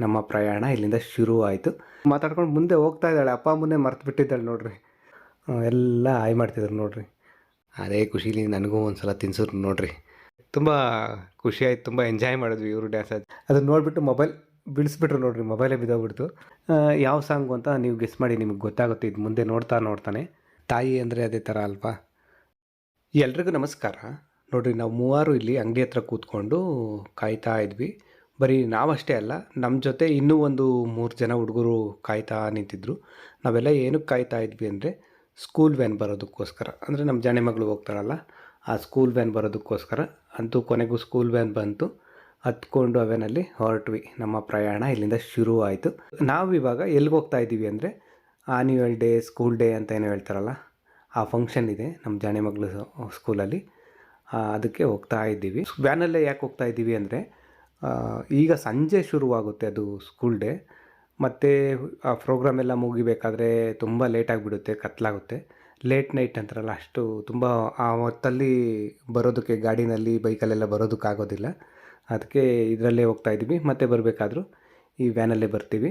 ನಮ್ಮ ಪ್ರಯಾಣ ಇಲ್ಲಿಂದ ಶುರು ಆಯಿತು. ಮಾತಾಡ್ಕೊಂಡು ಮುಂದೆ ಹೋಗ್ತಾ ಇದ್ದಾಳೆ. ಅಪ್ಪ ಅಮ್ಮನ್ನೇ ಮರ್ತು ಬಿಟ್ಟಿದ್ದಾಳೆ ನೋಡ್ರಿ. ಎಲ್ಲ ಹಾಯ್ ಮಾಡ್ತಿದ್ರು ನೋಡ್ರಿ. ಅದೇ ಖುಷಿಲಿ ನನಗೂ ಒಂದು ಸಲ ತಿನ್ಸಿದ್ರು ನೋಡ್ರಿ. ತುಂಬ ಖುಷಿ ಆಯ್ತು. ತುಂಬ ಎಂಜಾಯ್ ಮಾಡಿದ್ವಿ ಇವರು ಡ್ಯಾನ್ಸ್ ಅದನ್ನ ನೋಡಿಬಿಟ್ಟು ಮೊಬೈಲ್ ಬಿಡಿಸ್ಬಿಟ್ರು ನೋಡ್ರಿ. ಮೊಬೈಲೇ ಬಿದ್ದೋಗ್ಬಿಡ್ತು. ಯಾವ ಸಾಂಗು ಅಂತ ನೀವು ಗೆಸ್ ಮಾಡಿ, ನಿಮಗೆ ಗೊತ್ತಾಗುತ್ತೆ ಇದು ಮುಂದೆ ನೋಡ್ತಾನೆ. ತಾಯಿ ಅಂದರೆ ಅದೇ ಥರ ಅಲ್ವಾ. ಎಲ್ರಿಗೂ ನಮಸ್ಕಾರ. ನೋಡಿರಿ, ನಾವು ಮೂವರು ಇಲ್ಲಿ ಅಂಗಡಿ ಹತ್ರ ಕೂತ್ಕೊಂಡು ಕಾಯ್ತಾ ಇದ್ವಿ. ಬರೀ ನಾವಷ್ಟೇ ಅಲ್ಲ, ನಮ್ಮ ಜೊತೆ ಇನ್ನೂ ಒಂದು 3 ಜನ ಹುಡುಗರು ಕಾಯ್ತಾ ನಿಂತಿದ್ರು. ನಾವೆಲ್ಲ ಏನಕ್ಕೆ ಕಾಯ್ತಾ ಇದ್ವಿ ಅಂದರೆ ಸ್ಕೂಲ್ ವ್ಯಾನ್ ಬರೋದಕ್ಕೋಸ್ಕರ. ಅಂದರೆ ನಮ್ಮ ಜಾಣೆ ಮಗಳು ಹೋಗ್ತಾಳಲ್ಲ, ಆ ಸ್ಕೂಲ್ ವ್ಯಾನ್ ಬರೋದಕ್ಕೋಸ್ಕರ. ಅಂತೂ ಕೊನೆಗೂ ಸ್ಕೂಲ್ ವ್ಯಾನ್ ಬಂತು. ಹತ್ಕೊಂಡು ಆ ವ್ಯಾನಲ್ಲಿ ಹೊರಟ್ವಿ. ನಮ್ಮ ಪ್ರಯಾಣ ಇಲ್ಲಿಂದ ಶುರು ಆಯಿತು. ನಾವಿವಾಗ ಎಲ್ಲಿಗೆ ಹೋಗ್ತಾ ಇದ್ದೀವಿ ಅಂದರೆ ಆನ್ಯುವಲ್ ಡೇ, ಸ್ಕೂಲ್ ಡೇ ಅಂತ ಏನೋ ಹೇಳ್ತಾರಲ್ಲ, ಆ ಫಂಕ್ಷನ್ ಇದೆ ನಮ್ಮ ಜಾಣೆ ಮಗಳು ಸ್ಕೂಲಲ್ಲಿ. ಅದಕ್ಕೆ ಹೋಗ್ತಾ ಇದ್ದೀವಿ. ವ್ಯಾನಲ್ಲೇ ಯಾಕೆ ಹೋಗ್ತಾ ಇದ್ದೀವಿ ಅಂದರೆ ಈಗ ಸಂಜೆ ಶುರುವಾಗುತ್ತೆ ಅದು ಸ್ಕೂಲ್ ಡೇ. ಮತ್ತು ಆ ಪ್ರೋಗ್ರಾಮ್ ಎಲ್ಲ ಮುಗಿಬೇಕಾದ್ರೆ ತುಂಬ ಲೇಟಾಗಿಬಿಡುತ್ತೆ, ಕತ್ತಲಾಗುತ್ತೆ. ಲೇಟ್ ನೈಟ್ ಅಂತಾರಲ್ಲ, ಅಷ್ಟು ತುಂಬ ಆ ಹೊತ್ತಲ್ಲಿ ಬರೋದಕ್ಕೆ ಗಾಡಿನಲ್ಲಿ ಬೈಕಲ್ಲೆಲ್ಲ ಬರೋದಕ್ಕಾಗೋದಿಲ್ಲ. ಅದಕ್ಕೆ ಇದರಲ್ಲೇ ಹೋಗ್ತಾ ಇದ್ದೀವಿ. ಮತ್ತೆ ಬರಬೇಕಾದ್ರೂ ಈ ವ್ಯಾನಲ್ಲೇ ಬರ್ತೀವಿ.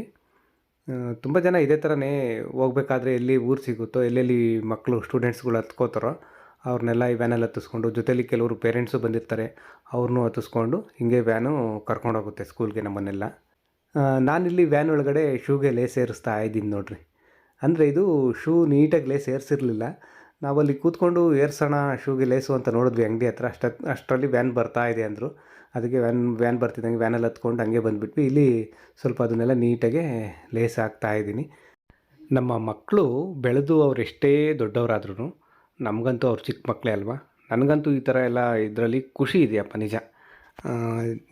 ತುಂಬ ಜನ ಇದೇ ಥರನೇ ಹೋಗ್ಬೇಕಾದ್ರೆ ಎಲ್ಲಿ ಊರು ಸಿಗುತ್ತೋ, ಎಲ್ಲೆಲ್ಲಿ ಮಕ್ಕಳು ಸ್ಟೂಡೆಂಟ್ಸ್ಗಳು ಹತ್ಕೋತಾರೋ ಅವ್ರನ್ನೆಲ್ಲ ಈ ವ್ಯಾನಲ್ಲಿ ಹತ್ತಿಸ್ಕೊಂಡು, ಜೊತೆಲಿ ಕೆಲವರು ಪೇರೆಂಟ್ಸು ಬಂದಿರ್ತಾರೆ, ಅವ್ರನ್ನೂ ಹತ್ತಿಸ್ಕೊಂಡು ಹಿಂಗೆ ವ್ಯಾನು ಕರ್ಕೊಂಡೋಗುತ್ತೆ ಸ್ಕೂಲ್ಗೆ ನಮ್ಮನ್ನೆಲ್ಲ. ನಾನಿಲ್ಲಿ ವ್ಯಾನ್ ಒಳಗಡೆ ಶೂಗೆ ಲೇಸ್ ಏರಿಸ್ತಾ ಇದ್ದೀನಿ ನೋಡ್ರಿ. ಅಂದರೆ ಇದು ಶೂ ನೀಟಾಗಿ ಲೇಸ್ ಏರಿಸಿರಲಿಲ್ಲ. ನಾವಲ್ಲಿ ಕೂತ್ಕೊಂಡು ಏರ್ಸೋಣ ಶೂಗೆ ಲೇಸು ಅಂತ ನೋಡಿದ್ವಿ ಅಂಗಡಿ ಹತ್ರ. ಅಷ್ಟರಲ್ಲಿ ವ್ಯಾನ್ ಬರ್ತಾ ಇದೆ ಅಂದರು. ಅದಕ್ಕೆ ವ್ಯಾನ್ ಬರ್ತಿದ್ದಂಗೆ ವ್ಯಾನಲ್ಲಿ ಹತ್ಕೊಂಡು ಹಂಗೆ ಬಂದುಬಿಟ್ವಿ. ಇಲ್ಲಿ ಸ್ವಲ್ಪ ಅದನ್ನೆಲ್ಲ ನೀಟಾಗೆ ಲೇಸ್ ಹಾಕ್ತಾಯಿದ್ದೀನಿ. ನಮ್ಮ ಮಕ್ಕಳು ಬೆಳೆದು ಅವ್ರು ಎಷ್ಟೇ ದೊಡ್ಡವರಾದ್ರೂ ನಮಗಂತೂ ಅವ್ರು ಚಿಕ್ಕ ಮಕ್ಕಳೇ ಅಲ್ವಾ. ನನಗಂತೂ ಈ ಥರ ಎಲ್ಲ ಇದರಲ್ಲಿ ಖುಷಿ ಇದೆಯಪ್ಪ, ನಿಜ.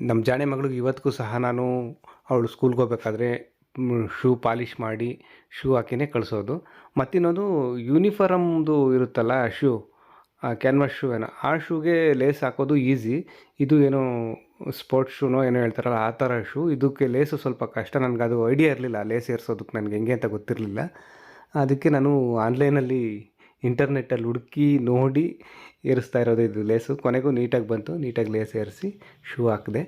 ನಮ್ಮ ಜಾಣೆ ಮಗಳಿಗೆ ಇವತ್ತಿಗೂ ಸಹ ನಾನು ಅವಳು ಸ್ಕೂಲ್ಗೆ ಹೋಗ್ಬೇಕಾದ್ರೆ ಶೂ ಪಾಲಿಷ್ ಮಾಡಿ ಶೂ ಹಾಕಿನೇ ಕಳಿಸೋದು. ಮತ್ತಿನ್ನೊಂದು ಯೂನಿಫಾರಮ್ದು ಇರುತ್ತಲ್ಲ ಶೂ, ಕ್ಯಾನ್ವಾಸ್ ಶೂ ಏನೋ, ಆ ಶೂಗೆ ಲೇಸ್ ಹಾಕೋದು ಈಸಿ. ಇದು ಏನೋ ಸ್ಪೋರ್ಟ್ಸ್ ಶೂನೋ ಏನೋ ಹೇಳ್ತಾರಲ್ಲ, ಆ ಥರ ಶೂ. ಇದಕ್ಕೆ ಲೇಸು ಸ್ವಲ್ಪ ಕಷ್ಟ. ನನಗದು ಐಡಿಯಾ ಇರಲಿಲ್ಲ ಲೇಸ್ ಏರಿಸೋದಕ್ಕೆ, ನನಗೆ ಹೆಂಗೆ ಅಂತ ಗೊತ್ತಿರಲಿಲ್ಲ. ಅದಕ್ಕೆ ನಾನು ಆನ್ಲೈನಲ್ಲಿ ಇಂಟರ್ನೆಟ್ಟಲ್ಲಿ ಹುಡುಕಿ ನೋಡಿ ಏರಿಸ್ತಾ ಇರೋದು ಇದು ಲೇಸು. ಕೊನೆಗೂ ನೀಟಾಗಿ ಬಂತು. ನೀಟಾಗಿ ಲೇಸ್ ಏರಿಸಿ ಶೂ ಹಾಕಿದೆ.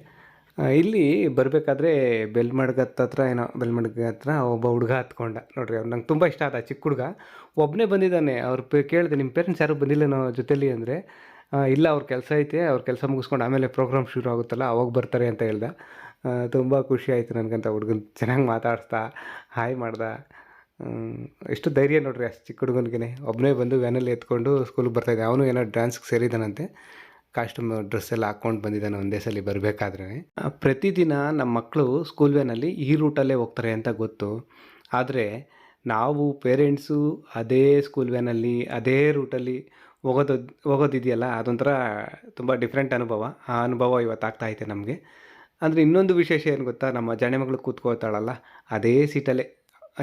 ಇಲ್ಲಿ ಬರಬೇಕಾದ್ರೆ ಬೆಲ್ಮಡ್ಗ ಹತ್ರ ಒಬ್ಬ ಹುಡುಗ ಹತ್ಕೊಂಡ ನೋಡ್ರಿ. ಅವ್ರು ನಂಗೆ ತುಂಬ ಇಷ್ಟ ಆದ. ಚಿಕ್ಕ ಹುಡುಗ ಒಬ್ಬನೇ ಬಂದಿದ್ದಾನೆ. ಅವ್ರು ಕೇಳಿದೆ, ನಿಮ್ಮ ಪೇರೆಂಟ್ಸ್ ಯಾರು ಬಂದಿಲ್ಲನೋ ಜೊತೆಲಿ ಅಂದರೆ, ಇಲ್ಲ ಅವ್ರ ಕೆಲಸ ಐತೆ, ಅವ್ರ ಕೆಲಸ ಮುಗಿಸ್ಕೊಂಡು ಆಮೇಲೆ ಪ್ರೋಗ್ರಾಮ್ ಶುರು ಆಗುತ್ತಲ್ಲ ಅವಾಗ ಬರ್ತಾರೆ ಅಂತ ಹೇಳ್ದೆ. ತುಂಬ ಖುಷಿ ಆಯಿತು ನನಗಂತ. ಹುಡುಗನ ಚೆನ್ನಾಗಿ ಮಾತಾಡ್ಸ್ತಾ ಹಾಯ್ ಮಾಡ್ದ. ಎಷ್ಟು ಧೈರ್ಯ ನೋಡ್ರಿ ಅಷ್ಟು ಚಿಕ್ಕ ಹುಡುಗನಿಗೆ. ಒಬ್ಬನೇ ಬಂದು ವ್ಯಾನಲ್ಲಿ ಎತ್ಕೊಂಡು ಸ್ಕೂಲಿಗೆ ಬರ್ತಾಯಿದ್ದೆ. ಅವನು ಏನೋ ಡ್ಯಾನ್ಸ್ಗೆ ಸೇರಿದ್ದಾನಂತೆ. ಕಾಸ್ಟ್ಯೂಮ್ ಡ್ರೆಸ್ ಎಲ್ಲ ಹಾಕ್ಕೊಂಡು ಬಂದಿದ್ದಾನೆ ಒಂದೇ ಸಲ ಬರಬೇಕಾದ್ರೆ. ಪ್ರತಿದಿನ ನಮ್ಮ ಮಕ್ಕಳು ಸ್ಕೂಲ್ ವ್ಯಾನಲ್ಲಿ ಈ ರೂಟಲ್ಲೇ ಹೋಗ್ತಾರೆ ಅಂತ ಗೊತ್ತು. ಆದರೆ ನಾವು ಪೇರೆಂಟ್ಸು ಅದೇ ಸ್ಕೂಲ್ ವ್ಯಾನಲ್ಲಿ ಅದೇ ರೂಟಲ್ಲಿ ಹೋಗೋದಿದೆಯಲ್ಲ, ಅದೊಂಥರ ತುಂಬ ಡಿಫ್ರೆಂಟ್ ಅನುಭವ. ಆ ಅನುಭವ ಇವತ್ತು ಆಗ್ತಾಯಿದೆ ನಮಗೆ. ಅಂದರೆ ಇನ್ನೊಂದು ವಿಶೇಷ ಏನು ಗೊತ್ತಾ, ನಮ್ಮ ಜಾಣೆ ಮಗಳು ಕೂತ್ಕೊಳ್ತಾಳಲ್ಲ ಅದೇ ಸೀಟಲ್ಲೇ,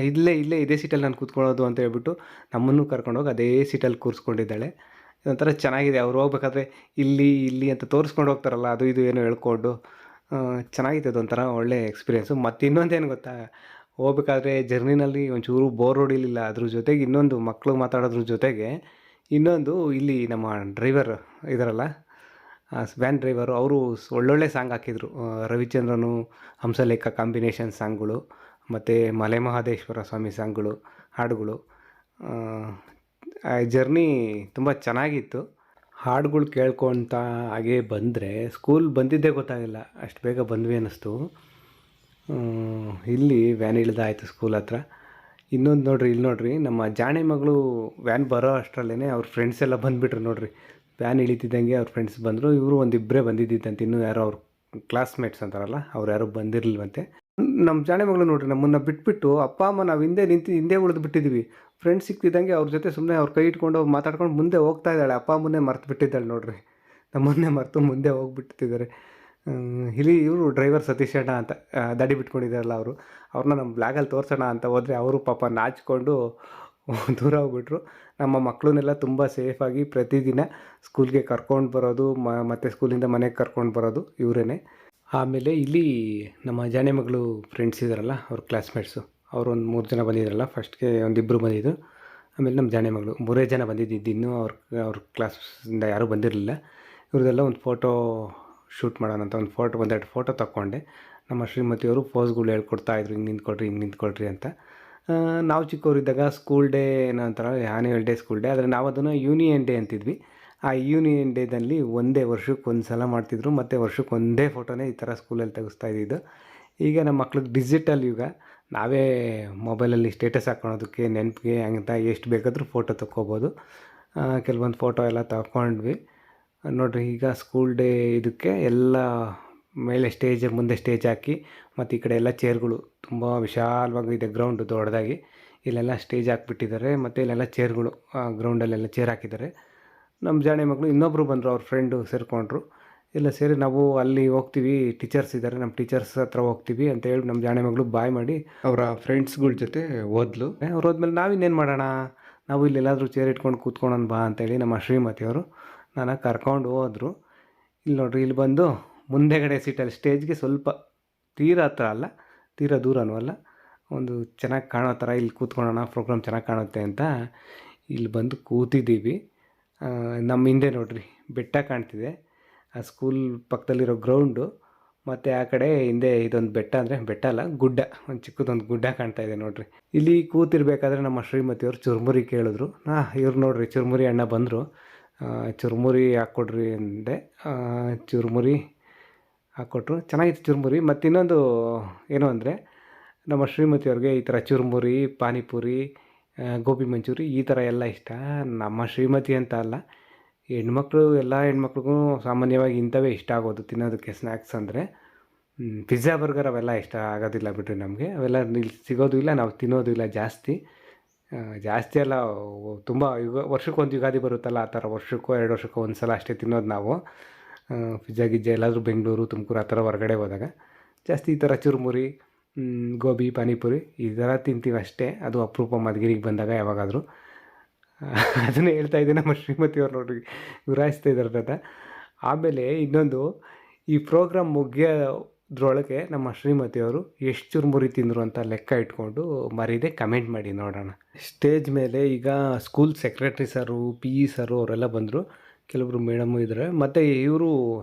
ಇಲ್ಲೇ ಇದೇ ಸೀಟಲ್ಲಿ ನಾನು ಕೂತ್ಕೊಳ್ಳೋದು ಅಂತ ಹೇಳ್ಬಿಟ್ಟು ನಮ್ಮನ್ನು ಕರ್ಕೊಂಡೋಗಿ ಅದೇ ಸೀಟಲ್ಲಿ ಕೂರಿಸ್ಕೊಂಡಿದ್ದಾಳೆ. ಇದೊಂಥರ ಚೆನ್ನಾಗಿದೆ. ಅವ್ರು ಹೋಗ್ಬೇಕಾದ್ರೆ ಇಲ್ಲಿ ಅಂತ ತೋರಿಸ್ಕೊಂಡು ಹೋಗ್ತಾರಲ್ಲ, ಅದು ಇದು ಏನೋ ಹೇಳ್ಕೊಂಡು ಚೆನ್ನಾಗಿದೆ. ಅದೊಂಥರ ಒಳ್ಳೆ ಎಕ್ಸ್ಪೀರಿಯೆನ್ಸು. ಮತ್ತು ಇನ್ನೊಂದೇನು ಗೊತ್ತಾ, ಹೋಗ್ಬೇಕಾದ್ರೆ ಜರ್ನಿನಲ್ಲಿ ಒಂಚೂರು ಬೋರ್ ಹೊಡಿಲಿಲ್ಲ. ಅದ್ರ ಜೊತೆಗೆ ಇನ್ನೊಂದು, ಮಕ್ಕಳು ಮಾತಾಡೋದ್ರ ಜೊತೆಗೆ ಇನ್ನೊಂದು, ಇಲ್ಲಿ ನಮ್ಮ ಡ್ರೈವರ್ ಇದಾರಲ್ಲ, ವ್ಯಾನ್ ಡ್ರೈವರು, ಅವರು ಒಳ್ಳೊಳ್ಳೆ ಸಾಂಗ್ ಹಾಕಿದರು. ರವಿಚಂದ್ರನು ಹಂಸಲೇಖ ಕಾಂಬಿನೇಷನ್ ಸಾಂಗ್ಗಳು, ಮತ್ತು ಮಲೆ ಮಹದೇಶ್ವರ ಸ್ವಾಮಿ ಸಾಂಗ್ಗಳು, ಹಾಡುಗಳು. ಜರ್ನಿ ತುಂಬ ಚೆನ್ನಾಗಿತ್ತು. ಹಾಡುಗಳು ಕೇಳ್ಕೊಳ್ತಾ ಹಾಗೇ ಬಂದರೆ ಸ್ಕೂಲ್ ಬಂದಿದ್ದೇ ಗೊತ್ತಾಗಿಲ್ಲ, ಅಷ್ಟು ಬೇಗ ಬಂದ್ವಿ ಅನ್ನಿಸ್ತು. ಇಲ್ಲಿ ವ್ಯಾನ್ ಇಳಿದಾಯಿತು ಸ್ಕೂಲ್ ಹತ್ರ. ಇನ್ನೊಂದು ನೋಡ್ರಿ, ಇಲ್ಲಿ ನೋಡ್ರಿ, ನಮ್ಮ ಜಾಣೆ ಮಗಳು ವ್ಯಾನ್ ಬರೋ ಅಷ್ಟರಲ್ಲೇ ಅವ್ರ ಫ್ರೆಂಡ್ಸ್ ಎಲ್ಲ ಬಂದುಬಿಟ್ರು ನೋಡ್ರಿ. ವ್ಯಾನ್ ಇಳಿತಿದ್ದಂಗೆ ಅವ್ರ ಫ್ರೆಂಡ್ಸ್ ಬಂದರು. ಇವರು ಒಂದಿಬ್ಬರೇ ಬಂದಿದ್ದಂತೆ, ಇನ್ನೂ ಯಾರೋ ಅವ್ರ ಕ್ಲಾಸ್ಮೇಟ್ಸ್ ಅಂತಾರಲ್ಲ ಅವ್ರು ಯಾರೋ ಬಂದಿರಲಿಲ್ವಂತೆ. ನಮ್ಮ ಜಾಣೆ ಮಗಳು ನೋಡ್ರಿ, ನಮ್ಮನ್ನು ಬಿಟ್ಬಿಟ್ಟು ಅಪ್ಪ ಅಮ್ಮ ನಾವು ಹಿಂದೆ ಉಳಿದು ಬಿಟ್ಟಿದ್ದೀವಿ. ಫ್ರೆಂಡ್ಸ್ ಸಿಕ್ತಿದ್ದಂಗೆ ಅವ್ರ ಜೊತೆ ಸುಮ್ಮನೆ ಅವ್ರ ಕೈ ಇಟ್ಕೊಂಡು ಮಾತಾಡ್ಕೊಂಡು ಮುಂದೆ ಹೋಗ್ತಾ ಇದ್ದಾಳೆ. ಅಪ್ಪ ಅಮ್ಮನ್ನೇ ಮರ್ತು ಬಿಟ್ಟಿದ್ದಾಳೆ ನೋಡ್ರಿ. ನಮ್ಮನ್ನೇ ಮರೆತು ಮುಂದೆ ಹೋಗ್ಬಿಟ್ಟಿದ್ದಾರೆ. ಇಲ್ಲಿ ಇವರು ಡ್ರೈವರ್ ಸತೀಶ್ ಅಣ್ಣ ಅಂತ ದಾಡಿ ಬಿಟ್ಕೊಂಡಿದ್ದಾರಲ್ಲ ಅವ್ರನ್ನ ನಮ್ಮ ಬ್ಲಾಗಲ್ಲಿ ತೋರಿಸೋಣ ಅಂತ ಹೋದರೆ ಅವರು ಪಾಪ ನಾಚಿಕೊಂಡು ದೂರ ಹೋಗ್ಬಿಟ್ರು. ನಮ್ಮ ಮಕ್ಕಳನ್ನೆಲ್ಲ ತುಂಬ ಸೇಫಾಗಿ ಪ್ರತಿದಿನ ಸ್ಕೂಲ್ಗೆ ಕರ್ಕೊಂಡು ಬರೋದು, ಮತ್ತು ಸ್ಕೂಲಿಂದ ಮನೆಗೆ ಕರ್ಕೊಂಡು ಬರೋದು ಇವರೇ. ಆಮೇಲೆ ಇಲ್ಲಿ ನಮ್ಮ ಜಾಣೆ ಮಗಳು ಫ್ರೆಂಡ್ಸ್ ಇದ್ದಾರಲ್ಲ, ಅವ್ರ ಕ್ಲಾಸ್ಮೇಟ್ಸು, ಅವರು ಒಂದು 3 ಜನ ಬಂದಿದ್ದಾರಲ್ಲ. ಫಸ್ಟ್ಗೆ ಒಂದಿಬ್ಬರು ಬಂದಿದ್ದು, ಆಮೇಲೆ ನಮ್ಮ ಜಾಣೆ ಮಗಳು 3 ಜನ ಬಂದಿದ್ದು. ಇನ್ನೂ ಅವ್ರ ಕ್ಲಾಸಿಂದ ಯಾರೂ ಬಂದಿರಲಿಲ್ಲ. ಇವ್ರದ್ದೆಲ್ಲ ಒಂದು ಫೋಟೋ ಶೂಟ್ ಮಾಡೋಣ ಅಂತ ಒಂದೆರಡು ಫೋಟೋ ತಕ್ಕೊಂಡೆ. ನಮ್ಮ ಶ್ರೀಮತಿಯವರು ಪೋಸ್ಗಳು ಹೇಳ್ಕೊಡ್ತಾಯಿದ್ರು, ಹಿಂಗೆ ನಿಂತ್ಕೊಳ್ರಿ ಅಂತ. ನಾವು ಚಿಕ್ಕವರಿದ್ದಾಗ ಸ್ಕೂಲ್ ಡೇ ಏನೋ ಅಂತಾರೆ, ಆ್ಯನ್ಯುವಲ್ ಡೇ, ಸ್ಕೂಲ್ ಡೇ, ಆದರೆ ನಾವು ಅದನ್ನು ಯೂನಿಯನ್ ಡೇ ಅಂತಿದ್ವಿ. ಆ ಯೂನಿಯನ್ ಡೇದಲ್ಲಿ ವರ್ಷಕ್ಕೆ ಸಲ ಮಾಡ್ತಿದ್ರು, ಮತ್ತು ವರ್ಷಕ್ಕೆ ಒಂದೇ ಫೋಟೋನೇ ಈ ಥರ ಸ್ಕೂಲಲ್ಲಿ ತೆಗೆಸ್ತಾ ಇದ್ದಿದ್ದು. ಈಗ ನಮ್ಮ ಮಕ್ಳಿಗೆ ಡಿಜಿಟಲ್ ಯುಗ, ನಾವೇ ಮೊಬೈಲಲ್ಲಿ ಸ್ಟೇಟಸ್ ಹಾಕ್ಕೊಳೋದಕ್ಕೆ ನೆನಪಿಗೆ ಅಂತ ಎಷ್ಟು ಬೇಕಾದರೂ ಫೋಟೋ ತಕ್ಕೋಬೋದು. ಕೆಲವೊಂದು ಫೋಟೋ ಎಲ್ಲ ತಗೊಂಡ್ವಿ ನೋಡಿರಿ. ಈಗ ಸ್ಕೂಲ್ ಡೇ ಇದಕ್ಕೆ ಎಲ್ಲ ಮೇಲೆ ಮುಂದೆ ಸ್ಟೇಜ್ ಹಾಕಿ, ಮತ್ತು ಈ ಕಡೆ ಎಲ್ಲ ಚೇರ್ಗಳು ತುಂಬ ವಿಶಾಲವಾಗಿದೆ, ಗ್ರೌಂಡು ದೊಡ್ಡದಾಗಿ. ಇಲ್ಲೆಲ್ಲ ಸ್ಟೇಜ್ ಹಾಕ್ಬಿಟ್ಟಿದ್ದಾರೆ, ಮತ್ತು ಇಲ್ಲೆಲ್ಲ ಚೇರ್ಗಳು, ಗ್ರೌಂಡಲ್ಲೆಲ್ಲ ಚೇರ್ ಹಾಕಿದ್ದಾರೆ. ನಮ್ಮ ಜಾಣೆ ಮಕ್ಕಳು ಇನ್ನೊಬ್ಬರು ಬಂದರು, ಅವ್ರ ಫ್ರೆಂಡು ಸೇರಿಕೊಂಡ್ರು. ಎಲ್ಲ ಸೇರಿ ನಾವು ಅಲ್ಲಿ ಹೋಗ್ತೀವಿ, ಟೀಚರ್ಸ್ ಇದ್ದಾರೆ, ನಮ್ಮ ಟೀಚರ್ಸ್ ಹತ್ರ ಹೋಗ್ತೀವಿ ಅಂತ ಹೇಳಿ ನಮ್ಮ ಜಾಣೆ ಮಗಳು ಬಾಯ್ ಮಾಡಿ ಅವರ ಫ್ರೆಂಡ್ಸ್ಗಳ ಜೊತೆ ಹೋದ್ಲು. ಅವ್ರು ಹೋದ್ಮೇಲೆ ನಾವಿನ್ನೇನು ಮಾಡೋಣ, ನಾವು ಇಲ್ಲೆಲ್ಲಾದರೂ ಚೇರ್ ಇಟ್ಕೊಂಡು ಕೂತ್ಕೊಳ್ಳೋಣ ಬಾ ಅಂತೇಳಿ ನಮ್ಮ ಶ್ರೀಮತಿಯವರು ನಾನು ಕರ್ಕೊಂಡು ಹೋದರು. ಇಲ್ಲಿ ನೋಡಿರಿ, ಇಲ್ಲಿ ಬಂದು ಮುಂದೆಗಡೆ ಸೀಟಲ್ಲಿ ಸ್ಟೇಜ್ಗೆ ಸ್ವಲ್ಪ ತೀರಾ ಹತ್ರ ಅಲ್ಲ, ತೀರಾ ದೂರನೂ ಅಲ್ಲ, ಒಂದು ಚೆನ್ನಾಗಿ ಕಾಣೋ ಥರ ಇಲ್ಲಿ ಕೂತ್ಕೊಳ್ಳೋಣ, ಪ್ರೋಗ್ರಾಮ್ ಚೆನ್ನಾಗಿ ಕಾಣುತ್ತೆ ಅಂತ ಇಲ್ಲಿ ಬಂದು ಕೂತಿದ್ದೀವಿ. ನಮ್ಮ ಹಿಂದೆ ನೋಡಿರಿ ಬೆಟ್ಟ ಕಾಣ್ತಿದೆ, ಆ ಸ್ಕೂಲ್ ಪಕ್ಕದಲ್ಲಿರೋ ಗ್ರೌಂಡು, ಮತ್ತು ಆ ಕಡೆ ಹಿಂದೆ ಇದೊಂದು ಬೆಟ್ಟ, ಅಂದರೆ ಬೆಟ್ಟ ಅಲ್ಲ, ಗುಡ್ಡ, ಒಂದು ಚಿಕ್ಕದೊಂದು ಗುಡ್ಡ ಕಾಣ್ತಾ ಇದೆ ನೋಡಿರಿ. ಇಲ್ಲಿ ಕೂತಿರ್ಬೇಕಾದ್ರೆ ನಮ್ಮ ಶ್ರೀಮತಿಯವರು ಚುರುಮುರಿ ಕೇಳಿದ್ರು. ಇವ್ರು ನೋಡಿರಿ, ಚುರುಮುರಿ ಅಣ್ಣ ಬಂದರು. ಚುರುಮುರಿ ಹಾಕ್ಕೊಡ್ರಿ ಅಂದೆ, ಚುರುಮುರಿ ಹಾಕ್ಕೊಟ್ರು. ಚೆನ್ನಾಗಿತ್ತು ಚುರುಮುರಿ. ಮತ್ತು ಇನ್ನೊಂದು ಏನು ಅಂದರೆ, ನಮ್ಮ ಶ್ರೀಮತಿಯವ್ರಿಗೆ ಈ ಥರ ಚುರುಮುರಿ, ಪಾನಿಪುರಿ, ಗೋಬಿ ಮಂಚೂರಿ ಈ ಥರ ಎಲ್ಲ ಇಷ್ಟ. ನಮ್ಮ ಶ್ರೀಮತಿ ಅಂತ ಅಲ್ಲ, ಹೆಣ್ಮಕ್ಳು, ಎಲ್ಲ ಹೆಣ್ಮಕ್ಳಿಗೂ ಸಾಮಾನ್ಯವಾಗಿ ಇಂಥವೇ ಇಷ್ಟ ಆಗೋದು ತಿನ್ನೋದಕ್ಕೆ, ಸ್ನ್ಯಾಕ್ಸ್ ಅಂದರೆ. ಪಿಜ್ಜಾ, ಬರ್ಗರ್ ಅವೆಲ್ಲ ಇಷ್ಟ ಆಗೋದಿಲ್ಲ ಬಿಡ್ರಿ ನಮಗೆ, ಅವೆಲ್ಲ ಇಲ್ಲಿ ಸಿಗೋದು ಇಲ್ಲ, ನಾವು ತಿನ್ನೋದು ಇಲ್ಲ ಜಾಸ್ತಿ ಅಲ್ಲ. ತುಂಬ ವರ್ಷಕ್ಕೊಂದು ಯುಗಾದಿ ಬರುತ್ತಲ್ಲ, ಆ ಥರ ವರ್ಷಕ್ಕೋ 2 ವರ್ಷಕ್ಕೋ ಒಂದು ಸಲ ಅಷ್ಟೇ ತಿನ್ನೋದು ನಾವು. ಪಿಜ್ಜಾ ಗಿಜ್ಜಾ ಎಲ್ಲಾದರೂ ಬೆಂಗಳೂರು, ತುಮಕೂರು ಆ ಥರ ಹೊರಗಡೆ ಹೋದಾಗ ಜಾಸ್ತಿ ಈ ಥರ ಚುರುಮುರಿ, ಗೋಬಿ, ಪಾನಿಪುರಿ ಈ ಥರ ತಿಂತೀವಿ ಅಷ್ಟೇ. ಅದು ಅಪರೂಪ ಮಧುಗಿರಿಗೆ ಬಂದಾಗ ಯಾವಾಗಾದರೂ. ಅದನ್ನೇ ಹೇಳ್ತಾ ಇದ್ದೆ, ನಮ್ಮ ಶ್ರೀಮತಿಯವ್ರು ನೋಡ್ರಿ ಗುರಾಯಿಸ್ತಾ ಇದ್ದಾರೆ ಅಂತ. ಆಮೇಲೆ ಇನ್ನೊಂದು, ಈ ಪ್ರೋಗ್ರಾಮ್ ಮುಗಿಯೋದ್ರೊಳಗೆ ನಮ್ಮ ಶ್ರೀಮತಿಯವರು ಎಷ್ಟು ಚುರುಮುರಿ ತಿಂದರು ಅಂತ ಲೆಕ್ಕ ಇಟ್ಕೊಂಡು ಮರೀದೆ ಕಮೆಂಟ್ ಮಾಡಿ ನೋಡೋಣ. ಸ್ಟೇಜ್ ಮೇಲೆ ಈಗ ಸ್ಕೂಲ್ ಸೆಕ್ರೆಟ್ರಿ ಸರು, ಪಿ ಇ ಸರು ಅವರೆಲ್ಲ ಬಂದರು, ಕೆಲವರು ಮೇಡಮು ಇದ್ದಾರೆ. ಮತ್ತು ಇವರು